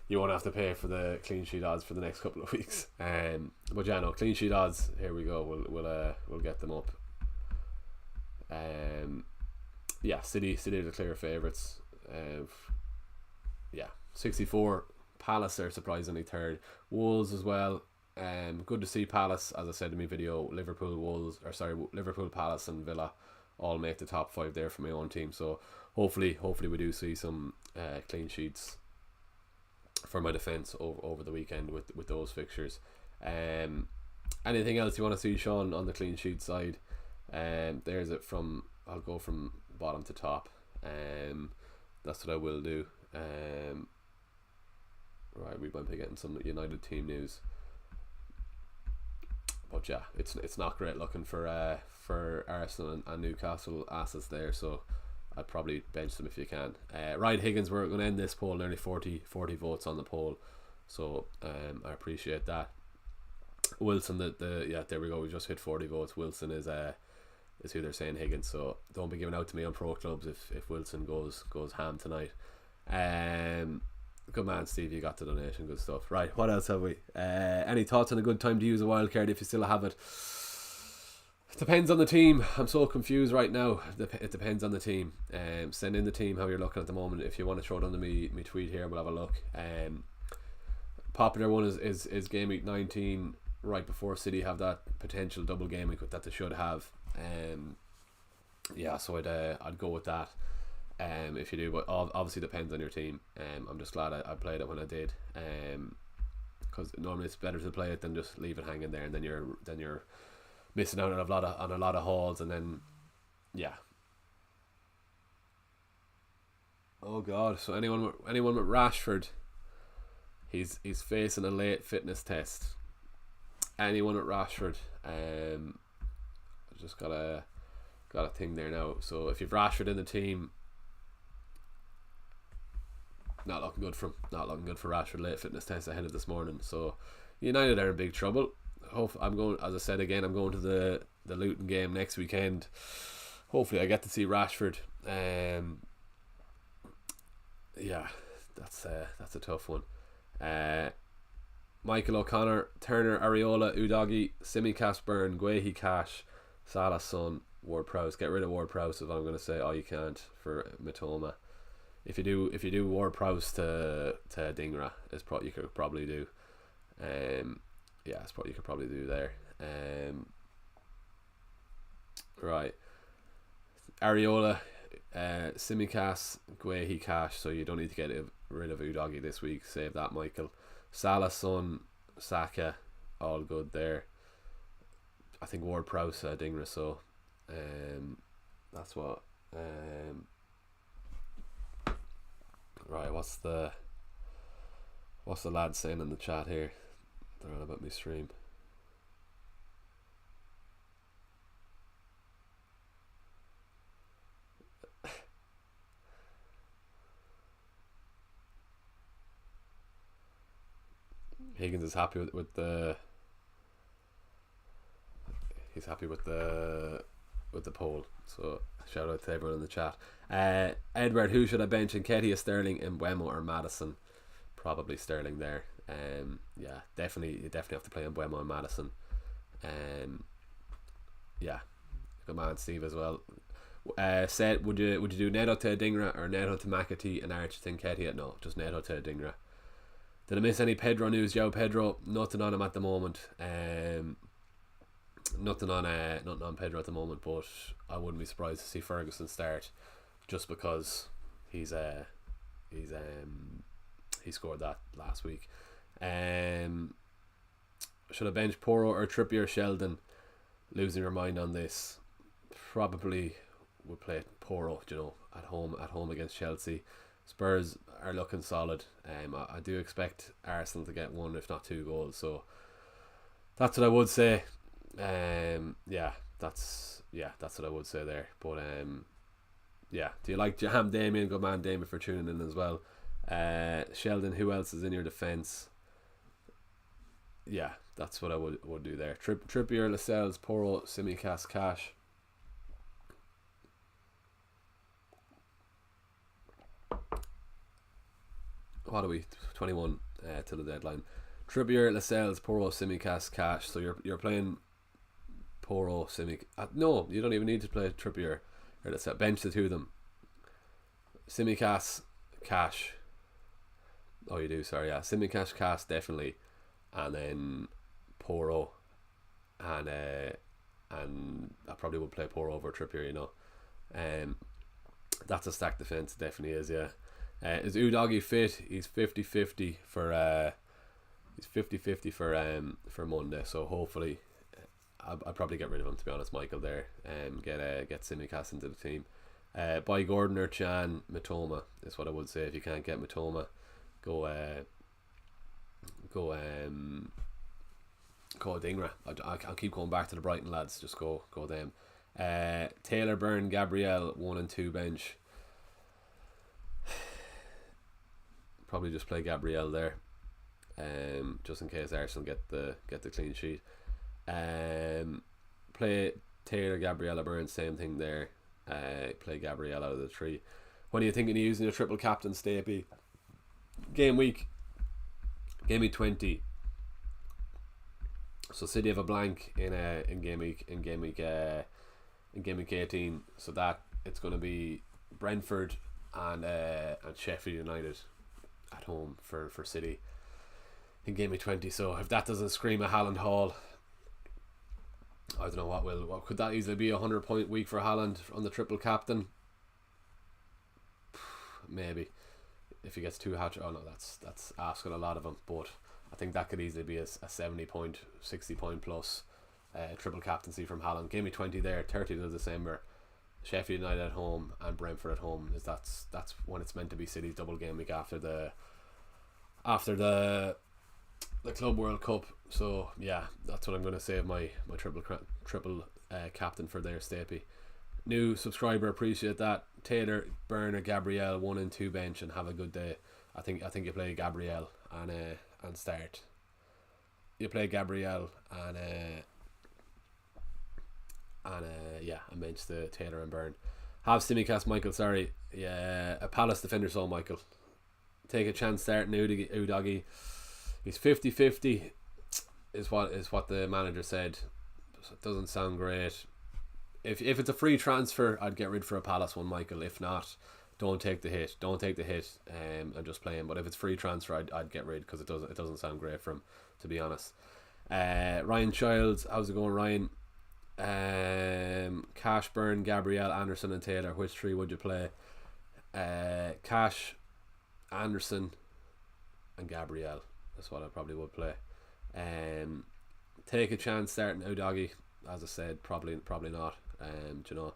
Speaker 1: You won't have to pay for the clean sheet odds for the next couple of weeks. But yeah, no, clean sheet odds. Here we go. We'll get them up. Yeah, City are the clear favourites. Yeah, 64. Palace are surprisingly third. Wolves as well. Good to see Palace, as I said in my video. Liverpool, Palace, and Villa all make the top 5 there for my own team. So hopefully we do see some clean sheets for my defence over the weekend with those fixtures. Anything else you want to see, Sean, on the clean sheet side? There's it from. I'll go from bottom to top. That's what I will do. Right, we might be getting some United team news. But yeah, it's not great looking for Arsenal and Newcastle assets there, so I'd probably bench them if you can. Right, Higgins, we're going to end this poll. Nearly 40 votes on the poll, so I appreciate that. Wilson, yeah, there we go. We just hit 40 votes. Wilson is who they're saying, Higgins. So don't be giving out to me on pro clubs if Wilson goes ham tonight. Good man, Steve, you got the donation. Good stuff. Right, what else have we? Any thoughts on a good time to use a wildcard if you still have it? It depends on the team. I'm so confused right now. It depends on the team. Send in the team how you're looking at the moment. If you want to throw it under me tweet here, we'll have a look. Popular one is game week 19, right before City have that potential double game week that they should have. Yeah, so I'd go with that. If you do, but obviously depends on your team. I'm just glad I played it when I did, because normally it's better to play it than just leave it hanging there, and then you're missing out on a lot of hauls, and then yeah. Oh god! So anyone with Rashford, he's facing a late fitness test. Anyone with Rashford, I just got a thing there now. So if you've Rashford in the team, not looking good for him. Not looking good for Rashford. Late fitness test ahead of this morning. So United are in big trouble. I'm going, as I said again, I'm going to the Luton game next weekend. Hopefully I get to see Rashford. Yeah, that's a tough one. Michael O'Connor, Turner, Areola, Udogie, Tsimikas, Byrne, Guehi, Cash, Salah, Son, Ward-Prowse. Get rid of Ward-Prowse if I'm going to say, oh, you can't for Mitoma. If you do Ward-Prowse to Dingra, you could probably do. Yeah, it's probably you could probably do there. Right, Areola, Tsimikas, Guehi, Cash. So you don't need to get rid of Udogie this week. Save that, Michael. Salah, Son, Saka, all good there. I think Ward-Prowse, Dingra. So that's what. Right, what's the lad saying in the chat here? They're on about me stream. Higgins is happy with the. He's happy with the poll. So shout out to everyone in the chat. Edward, who should I bench? Nketiah, Sterling, Mbeumo, or Maddison? Probably Sterling there. Yeah, definitely. You definitely have to play Mbeumo and Maddison. Yeah, good man, Steve as well. Said, would you do Neto to Dingra or Neto to McAtee and Arch to Nketiah? No, just Neto to Dingra. Did I miss any Pedro news? Joe Pedro, nothing on him at the moment. Nothing on Pedro at the moment, but I wouldn't be surprised to see Ferguson start, just because he scored that last week. Should I bench Porro or Trippier? Sheldon, losing your mind on this. Probably would play Porro, at home against Chelsea. Spurs are looking solid. I do expect Arsenal to get 1 if not 2 goals, so that's what I would say. Yeah, that's what I would say there. But yeah, do you like Jam Damien? Good man, Damien, for tuning in as well. Sheldon, who else is in your defence? Yeah, that's what I would do there. Trippier, Lascelles, Porro, Tsimikas, Cash. What are we? 21 till the deadline. Trippier, Lascelles, Porro, Tsimikas, Cash. So you're playing Porro, Tsimikas. No, you don't even need to play Trippier. Or let's bench the two of them. Tsimikas, Cash. Oh, you do. Sorry, yeah. Tsimikas, Cash, definitely, and then Porro, and I probably would play Porro over Trippier. That's a stacked defense. It definitely is. Yeah. Is Udogie fit? He's 50-50 for for Monday. So hopefully, I'll probably get rid of him, to be honest, Michael. There, get Tsimikas into the team. Buy Gordon or Chan. Mitoma is what I would say. If you can't get Mitoma, go Dingra. I'll keep going back to the Brighton lads. Just go them. Taylor, Byrne, Gabriel, 1 and 2 bench. Probably just play Gabriel there, just in case Arsenal get the clean sheet. Play Taylor, Gabriel, Byrne, same thing there. Play Gabriel out of the 3. When are you thinking of using your triple captain, Stapey? Game week 20. So City have a blank in game week 18. So that it's going to be Brentford and Sheffield United at home for City in game week 20. So if that doesn't scream a Haaland haul, I don't know what will. What could that easily be? A 100-point week for Haaland on the triple captain? Maybe if he gets 2 hat-tricks. Oh no, that's asking a lot of him. But I think that could easily be a 70-point, 60-point plus triple captaincy from Haaland. Game week 20 there, 30th of December. Sheffield United at home and Brentford at home. That's when it's meant to be City's double game week after the Club World Cup. So yeah, that's what I'm going to save my triple captain for there, Stapey. New subscriber, appreciate that. Taylor, Byrne or Gabriel, 1 and 2 bench, and have a good day. I think you play Gabriel and start. You play Gabriel and bench the Taylor and Byrne. Have Simicast Michael, sorry. Yeah, a Palace defender, so Michael. Take a chance starting Udagi. He's 50-50 is what the manager said. So it doesn't sound great. If it's a free transfer, I'd get rid for a Palace one, Michael. If not, don't take the hit. And just play him. But if it's free transfer, I'd get rid, because it doesn't sound great for him, to be honest. Ryan Childs, how's it going, Ryan? Cash, Byrne, Gabriel, Anderson and Taylor. Which three would you play? Cash, Anderson and Gabriel. That's what I probably would play. Take a chance starting Udagi. As I said, probably not. Do you know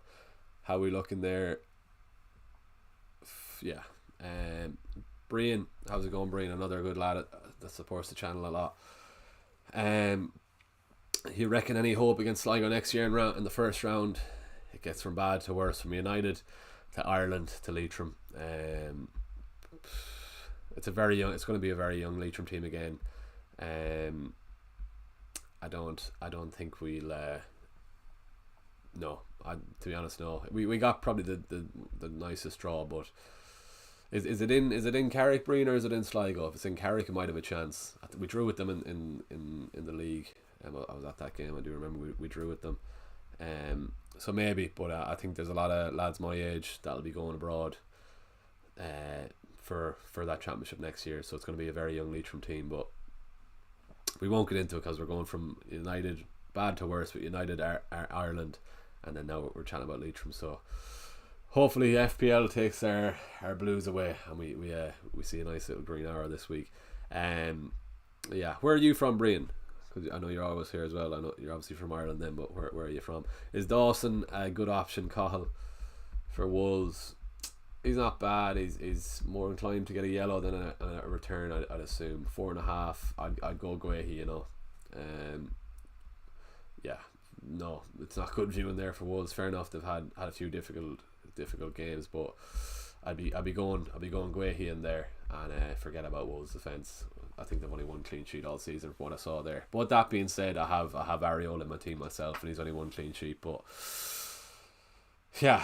Speaker 1: how we looking there? Yeah. Brian, how's it going, Brian? Another good lad that supports the channel a lot. You reckon any hope against Sligo next year in the first round? It gets from bad to worse, from United to Ireland to Leitrim. It's going to be a very young Leitrim team again. I don't think we'll. No, to be honest, no. We got probably the nicest draw, but is it in Carrick, Breen, or is it in Sligo? If it's in Carrick, it might have a chance. We drew with them in the league. I was at that game. I do remember we drew with them. So maybe, but I think there's a lot of lads my age that'll be going abroad for that championship next year. So it's going to be a very young Leitrim team, but we won't get into it because we're going from United bad to worse with United, Ireland, and then now we're chatting about Leitrim. So hopefully FPL takes our blues away, and we see a nice little green hour this week. Yeah, where are you from, Brian? Because I know you're always here as well. I know you're obviously from Ireland then, but where are you from? Is Dawson a good option, Cahill, for Wolves? He's not bad. He's more inclined to get a yellow than a return, I'd assume. 4.5. I'd go Guehi, you know. Yeah, no, it's not good viewing there for Wolves. Fair enough, they've had a few difficult games, but I'd be going Guehi in there and forget about Wolves' defence. I think they've only one clean sheet all season from what I saw there. But that being said, I have Ariol in my team myself, and he's only one clean sheet. But yeah,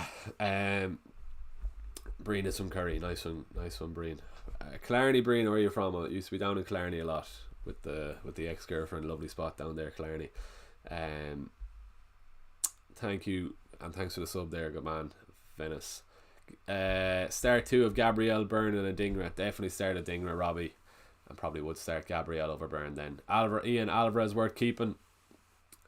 Speaker 1: Breen is from Curry. Nice one, Breen. Clarny, Breen, where are you from? I used to be down in Clarny a lot with the ex-girlfriend. Lovely spot down there, Clarny. Thank you, and thanks for the sub there, good man, Venice. Start 2 of Gabriel, Byrne and Adingra. Definitely start Adingra, Robbie, and probably would start Gabriel over Byrne then. Ian Alvarez worth keeping.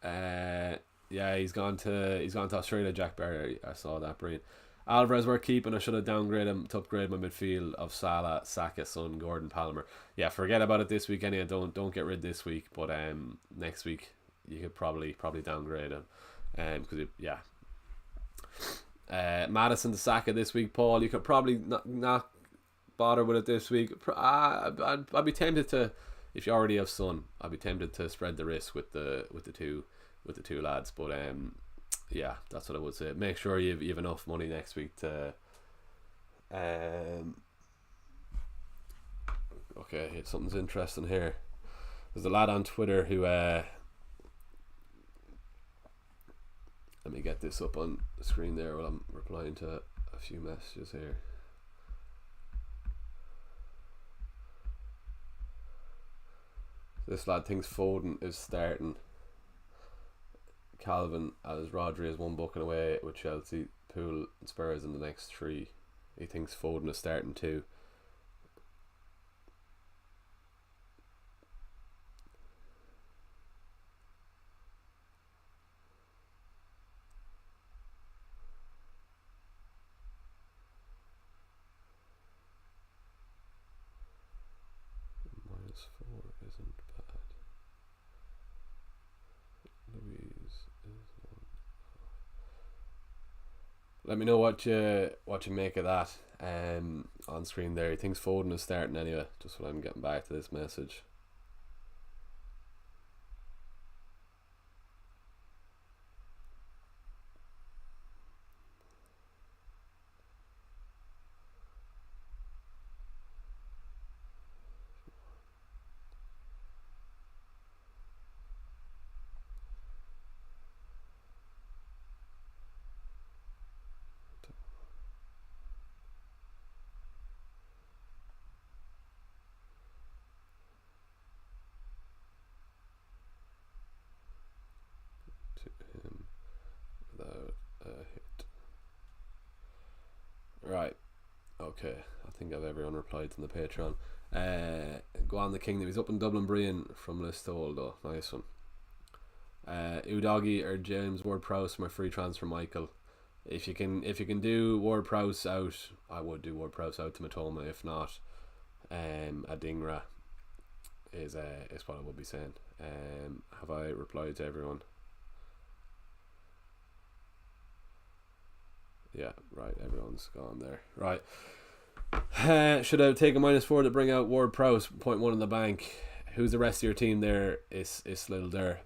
Speaker 1: Yeah, he's gone to Australia, Jack Barry. I saw that, brilliant. Alvarez worth keeping. I should have downgraded him to upgrade my midfield of Salah, Saka, Son, Gordon, Palmer. Yeah, forget about it this week anyway. Don't get rid this week, but next week you could probably downgrade him. Because Madison to Saka this week, Paul. You could probably not bother with it this week. I'd be tempted to, if you already have Son, I'd be tempted to spread the risk with the two lads. But yeah, that's what I would say. Make sure you have enough money next week to. Okay, something's interesting here. There's a lad on Twitter who let me get this up on the screen there while I'm replying to a few messages here. This lad thinks Foden is starting. Calvin, as Rodri has one booking away with Chelsea, Poole and Spurs in the next 3. He thinks Foden is starting too. -4 isn't bad. Louise is one. Let me know what you make of that on screen there. He thinks Foden is starting anyway, just when I'm getting back to this message. Okay, I think I've everyone replied to the Patreon. Go on the Kingdom. He's up in Dublin Brian from Listowel though. Nice one. Udagi or James Ward-Prowse for my free transfer, Michael. If you can do Ward-Prowse out, I would do Ward-Prowse out to Matoma. If not, Adingra is what I would be saying. Have I replied to everyone? Yeah, right. Everyone's gone there. Right. Should I take a -4 to bring out Ward-Prowse? 0.1 in the bank. Who's the rest of your team there? Is little there?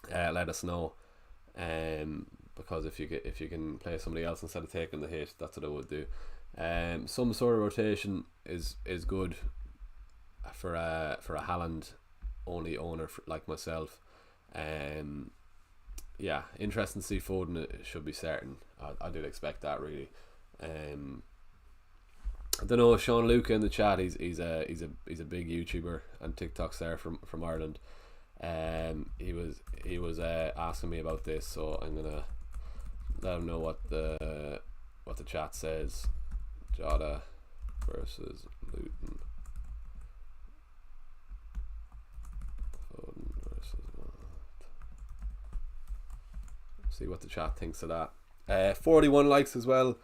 Speaker 1: Let us know. Because if you can play somebody else instead of taking the hit, that's what I would do. Some sort of rotation is good for a Haaland only owner like myself. Yeah, interesting to see Foden. It should be certain. I did expect that really. I don't know, Sean Luca in the chat. He's a big YouTuber and TikTok star from Ireland. He was asking me about this, so I'm gonna let him know what the chat says. Jota versus Luton. Foden versus see what the chat thinks of that. 41 likes as well.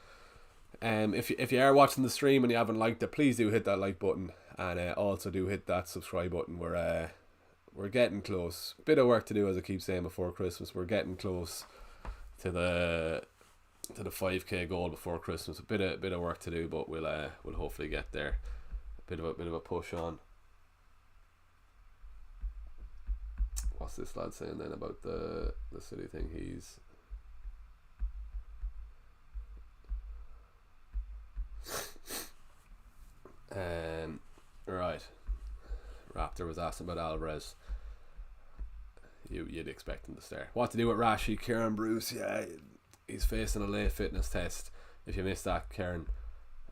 Speaker 1: If you are watching the stream and you haven't liked it, please do hit that like button, and also do hit that subscribe button. We're getting close. Bit of work to do, as I keep saying, before Christmas. We're getting close to the 5k goal before Christmas. A bit of work to do, but we'll hopefully get there. Bit of a push on. What's this lad saying then about the City thing? He's right. Raptor was asking about Alvarez. You'd expect him to start. What to do with Rashi? Kieran Bruce, yeah, he's facing a late fitness test. If you missed that, Kieran,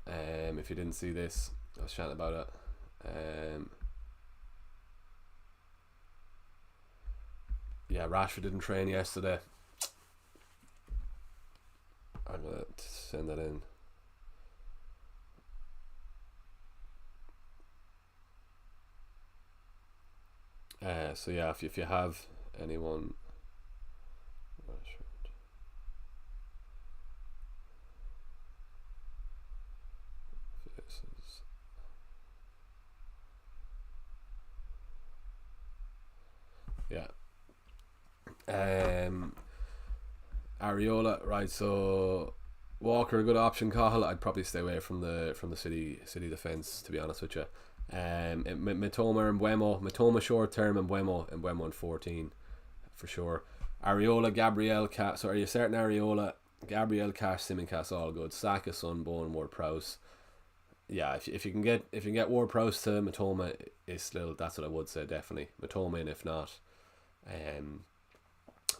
Speaker 1: if you didn't see this, I was chatting about it. Yeah, Rashford didn't train yesterday. I'm gonna send that in. So yeah, if you have anyone, yeah, Areola, right? So Walker, a good option. Cahill, I'd probably stay away from the City defense, to be honest with you. Mitoma and Mbeumo. Mitoma short term and Mbeumo in 14 for sure. Areola, Gabriel, Cash. So are you certain Areola, Gabriel, Cash, Simicast all good? Saka, Son, Bowen, Ward-Prowse. Yeah, if you can get Ward-Prowse to Mitoma, is still, that's what I would say, definitely Mitoma in. If not,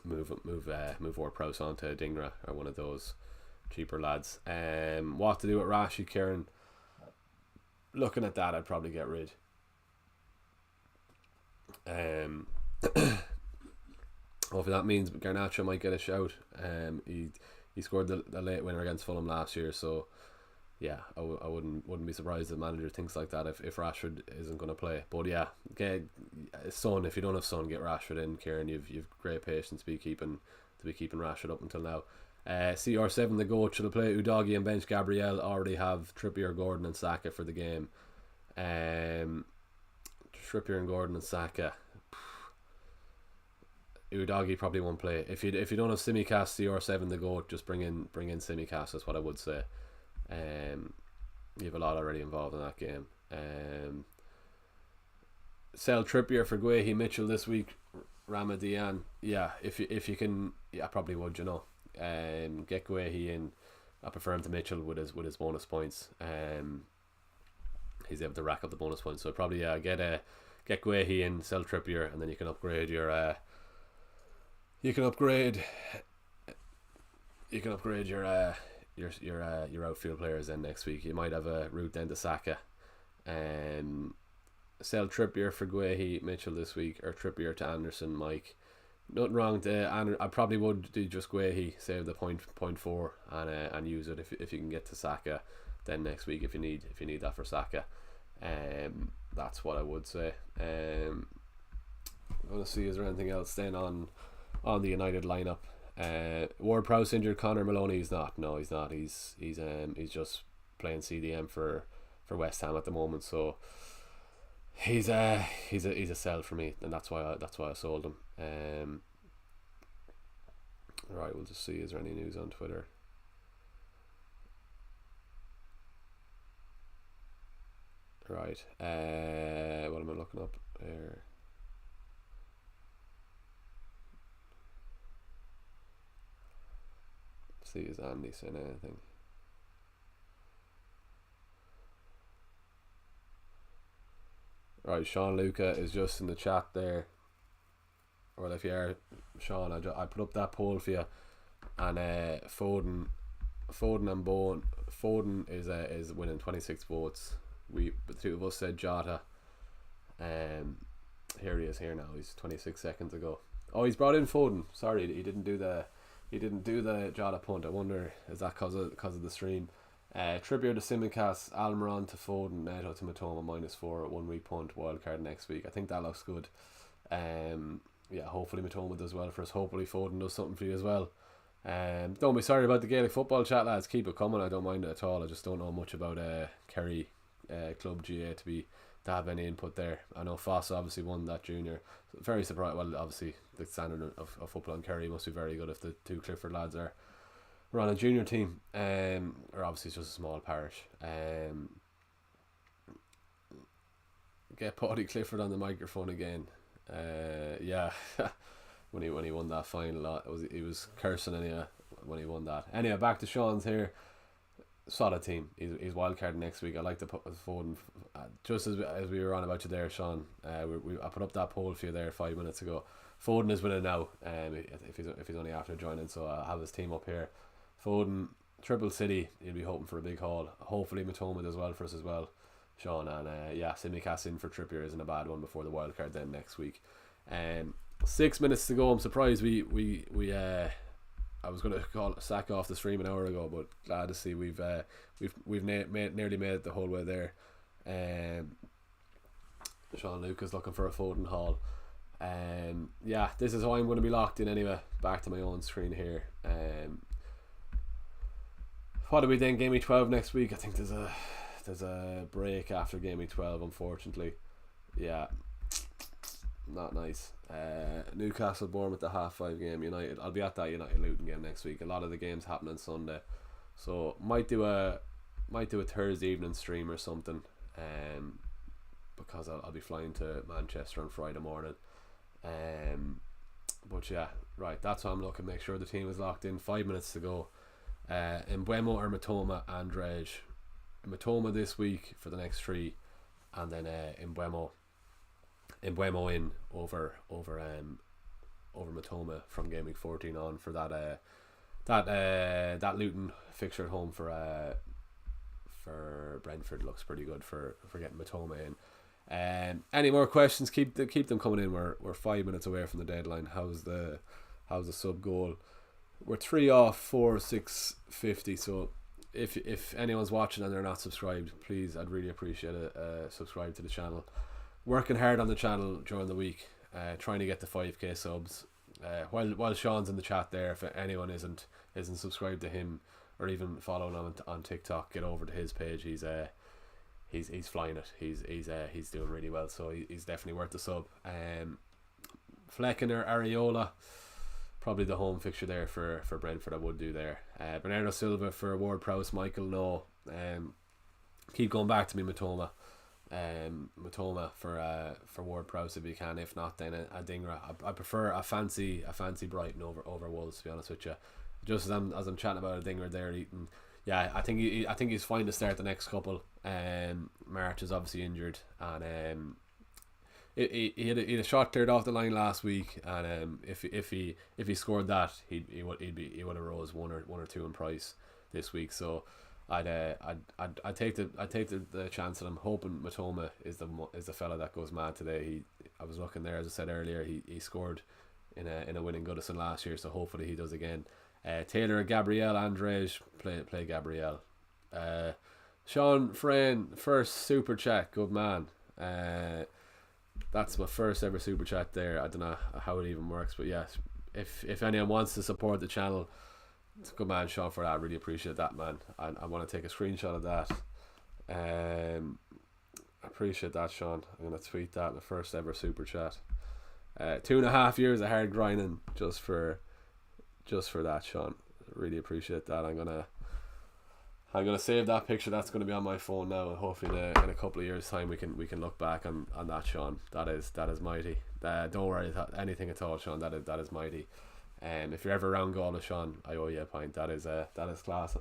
Speaker 1: move Ward-Prowse on to Dingra or one of those cheaper lads. What to do with Rashi, Kieran? Looking at that, I'd probably get rid. Hopefully that means Garnacho might get a shout. He scored the late winner against Fulham last year, so yeah, I wouldn't be surprised if the manager thinks like that if Rashford isn't going to play. But yeah, get Son. If you don't have Son, get Rashford in, Kieran. You've great patience to be keeping Rashford up until now. CR7 the GOAT. Should I play Udogie and bench Gabriel? Already have Trippier, Gordon and Saka for the game. Trippier and Gordon and Saka. Udogie probably won't play. If you don't have Simicast, CR7 the GOAT, just bring in Simicast. That's what I would say. You have a lot already involved in that game. Sell Trippier for Guehi Mitchell this week. Ramadian. Yeah, if you can, yeah, I probably would. Get Guehi in. I prefer him to Mitchell with his bonus points. He's able to rack up the bonus points, so probably get Guehi in, sell Trippier, and then you can upgrade your your outfield players then next week. You might have a route then to Saka. Sell Trippier for Guehi Mitchell this week, or Trippier to Anderson, Mike. Nothing wrong to I probably would do just Guehi, save the 0.4 and use it if you can get to Saka. then next week if you need that for Saka. That's what I would say. I'm gonna see, is there anything else then on the United lineup? Ward-Prowse injured. Connor Maloney is not. No, he's not. He's just playing CDM for West Ham at the moment. So he's a sell for me, and that's why I sold him. Right, we'll just see, is there any news on Twitter? Right. What am I looking up here? See, is Andy saying anything? Right, Sean Luca is just in the chat there. Well, if you are Sean, I put up that poll for you, and Foden and Bowen. Foden is winning 26 votes. The two of us said Jota. Here he is here now. He's 26 seconds ago. Oh, he's brought in Foden. Sorry, he didn't do the Jota punt. I wonder, is that because of the stream? Trippier to Simicast, Almiron to Foden, Neto to Matoma -4 at 1 week punt, wildcard next week. I think that looks good. Yeah, hopefully Matoma does well for us. Hopefully Foden does something for you as well. Don't be sorry about the Gaelic football chat, lads. Keep it coming. I don't mind it at all. I just don't know much about Kerry Club GA to have any input there. I know Foss obviously won that junior. Very surprised. Well, obviously the standard of football in Kerry must be very good if the two Clifford lads are on a junior team. Or obviously it's just a small parish. Get Paddy Clifford on the microphone again. Yeah. when he won that final, he was cursing anyway when he won that. Anyway, back to Sean's here. Solid team. He's wildcard next week. I like to put Foden, just as we were on about you there, Sean. I put up that poll for you there 5 minutes ago. Foden is winning now. If he's only after joining, so I have his team up here. Foden, Triple City. He'll be hoping for a big haul. Hopefully Matoma does well for us as well, Sean. And yeah, Simicast in for Trippier isn't a bad one before the wildcard then next week. 6 minutes to go. I'm surprised we I was going to call sack off the stream an hour ago, but glad to see we've nearly made it the whole way there. Sean Lucas looking for a Foden haul. Yeah, this is how I'm going to be locked in anyway. Back to my own screen here. What do we then? Game week 12 next week. I think there's a break after game week 12, unfortunately. Yeah, not nice. Newcastle Bournemouth the 5:30 game. United. I'll be at that United Luton game next week. A lot of the games happening Sunday, so might do a Thursday evening stream or something. Because I'll be flying to Manchester on Friday morning. But yeah, right. That's what I'm looking. Make sure the team is locked in. 5 minutes to go. Mbeumo or Matoma, Andrej. Matoma this week for the next 3, and then Mbeumo in over Matoma from game week 14 on for that Luton fixture at home for Brentford. Looks pretty good for getting Matoma in. Any more questions? Keep them coming in. We're 5 minutes away from the deadline. How's the sub goal? We're 3 off 650. So if anyone's watching and they're not subscribed, please, I'd really appreciate it. Subscribe to the channel. Working hard on the channel during the week, trying to get to 5k subs. While Sean's in the chat there, if anyone isn't subscribed to him or even following him on TikTok, get over to his page. He's flying it. He's doing really well, so he's definitely worth the sub. Flecken or Areola, probably the home fixture there for Brentford. I would do there. Bernardo Silva for Ward-Prowse. Michael, no. Keep going back to me, Matoma. Matoma for Ward-Prowse if you can. If not, then a Dingra. I prefer a fancy Brighton over Wolves, to be honest with you. Just as I'm chatting about a Dingra there, Eaton. Yeah, I think he's fine to start the next couple. March is obviously injured, and he had a shot cleared off the line last week, and if he scored that, he would have rose one or two in price this week. So I'd take the chance, and I'm hoping Matoma is the fella that goes mad today. I was looking there, as I said earlier, he scored in a winning Goodison last year, so hopefully he does again. Taylor, Gabriel, Andrej, play Gabriel. Sean Frayne, first super chat, good man. That's my first ever super chat there. I don't know how it even works, but yes, if anyone wants to support the channel, it's a good man, Sean, for that. I really appreciate that, man. I want to take a screenshot of that. I appreciate that, Sean. I'm gonna tweet that, my first ever super chat. 2.5 years of hard grinding just for that, Sean. Really appreciate that. I'm gonna save that picture. That's gonna be on my phone now, and hopefully in a couple of years' time we can look back on that, Sean. That is mighty. Don't worry anything at all, Sean. That is mighty. If you're ever around Galway, Sean, I owe you a pint. That is class.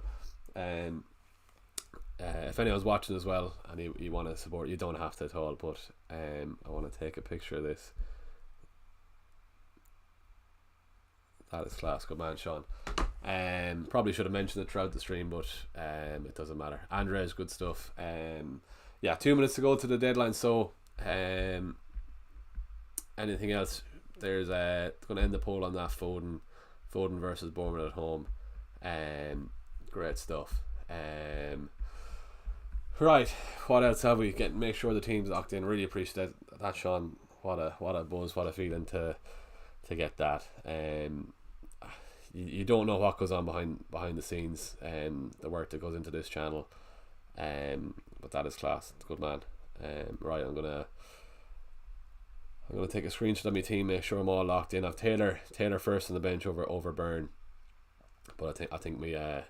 Speaker 1: If anyone's watching as well and you want to support, you don't have to at all, but I want to take a picture of this. That is class. Good man, Sean. Probably should have mentioned it throughout the stream, but it doesn't matter. Andres, good stuff. Yeah, 2 minutes to go to the deadline. So anything else? There's going to end the poll on that Foden versus Bournemouth at home. Great stuff. Right, what else have we? Make sure the team's locked in. Really appreciate that, Sean. What a buzz, what a feeling to get that. You don't know what goes on behind the scenes, the work that goes into this channel, but that is class. Good man. Right, I'm gonna take a screenshot of my team, make sure I'm all locked in. I've Taylor first on the bench over Byrne, but I think my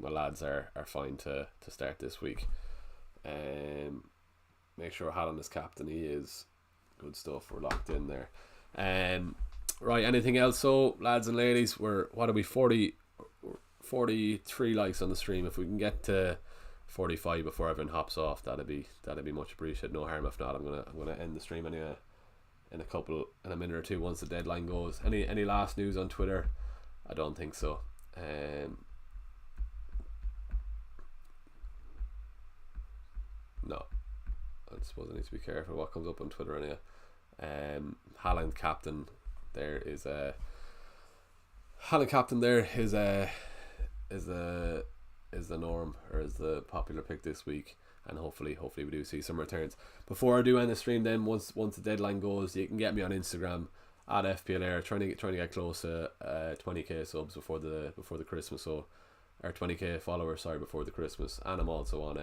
Speaker 1: lads are fine to start this week. Make sure Hallam is captain. He is. Good stuff. We're locked in there. Right, anything else? So lads and ladies, we're 43 likes on the stream. If we can get to 45 before everyone hops off, that'd be much appreciated. No harm if not. I'm gonna end the stream anyway in a minute or two once the deadline goes. Any last news on Twitter? I don't think so. No, I suppose I need to be careful what comes up on Twitter anyway. Haaland captain there is the norm, or is the popular pick this week, and hopefully we do see some returns. Before I do end the stream, then once the deadline goes, you can get me on Instagram at FPL Air, trying to get close to 20k subs before the Christmas, so, or 20k followers, sorry, before the Christmas. And I'm also on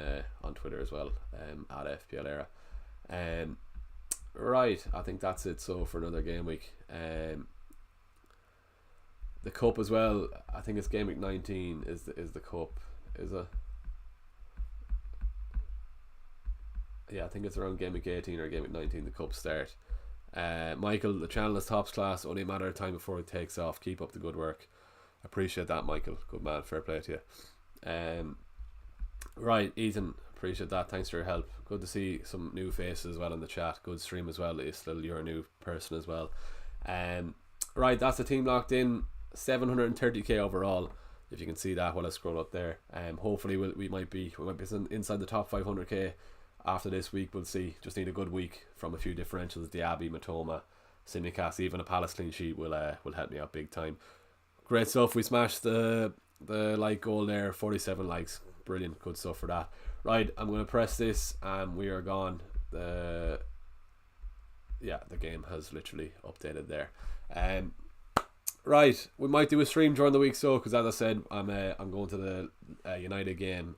Speaker 1: Twitter as well, at FPL Era. Right, I think that's it. So for another game week, the cup as well. I think it's game week 19 is the cup. Is it? Yeah, I think it's around game week 18 or game week 19 the cup start. Michael, the channel is tops class. Only a matter of time before it takes off. Keep up the good work. Appreciate that, Michael. Good man. Fair play to you. Right, Ethan, appreciate that. Thanks for your help. Good to see some new faces as well in the chat. Good stream as well. It's still you're a new person as well. Right, that's the team locked in. 730k overall. If you can see that while I scroll up there. Hopefully we might be inside the top 500k after this week. We'll see. Just need a good week from a few differentials. Diaby, Matoma, Simicast, even a Palace clean sheet will help me out big time. Great stuff. We smashed the like goal there. 47 likes. Brilliant. Good stuff for that. Right, I'm going to press this and we are gone. The game has literally updated there. Right, we might do a stream during the week, so because as I said, I'm going to the United game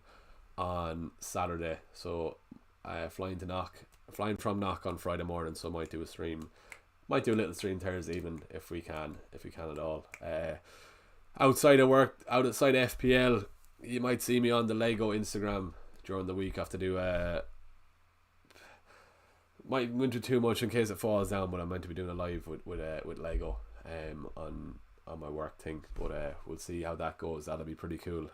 Speaker 1: on Saturday, so flying from Knock on Friday morning, so I might do a stream. Might do a little stream Thursday even if we can at all. Outside of work, outside FPL, you might see me on the Lego Instagram during the week. I have to do might go into too much in case it falls down, but I'm meant to be doing a live with Lego on my work thing, but we'll see how that goes. That'll be pretty cool.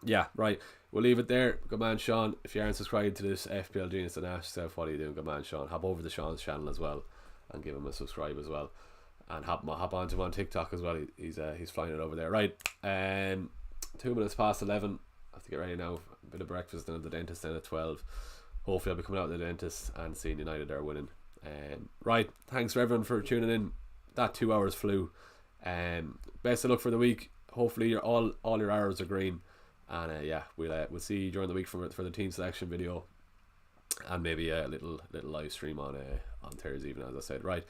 Speaker 1: Yeah, right, we'll leave it there. Good man, Sean. If you aren't subscribed to this FPL Genius, then ask yourself, what are you doing? Good man, Sean. Hop over to Sean's channel as well and give him a subscribe as well, and hop onto him on TikTok as well. He's flying it over there. Right, 2 minutes past 11. I have to get ready now. A bit of breakfast and at the dentist then at 12. Hopefully I'll be coming out of the dentist and seeing United are winning. Right, thanks for everyone for tuning in. That 2 hours flew. Best of luck for the week. Hopefully all your arrows are green. And yeah, we'll see you during the week for the team selection video, and maybe a little live stream on Thursday evening, as I said. Right,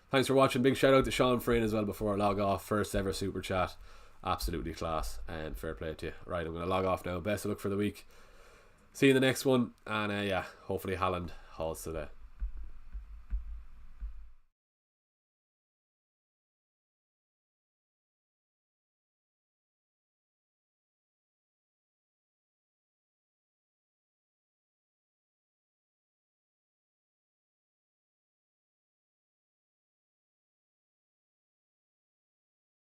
Speaker 1: thanks for watching. Big shout out to Sean Frayne as well before I log off. First ever super chat, absolutely class, and fair play to you. Right, I'm going to log off now. Best of luck for the week. See you in the next one, and yeah, hopefully Haaland hauls today.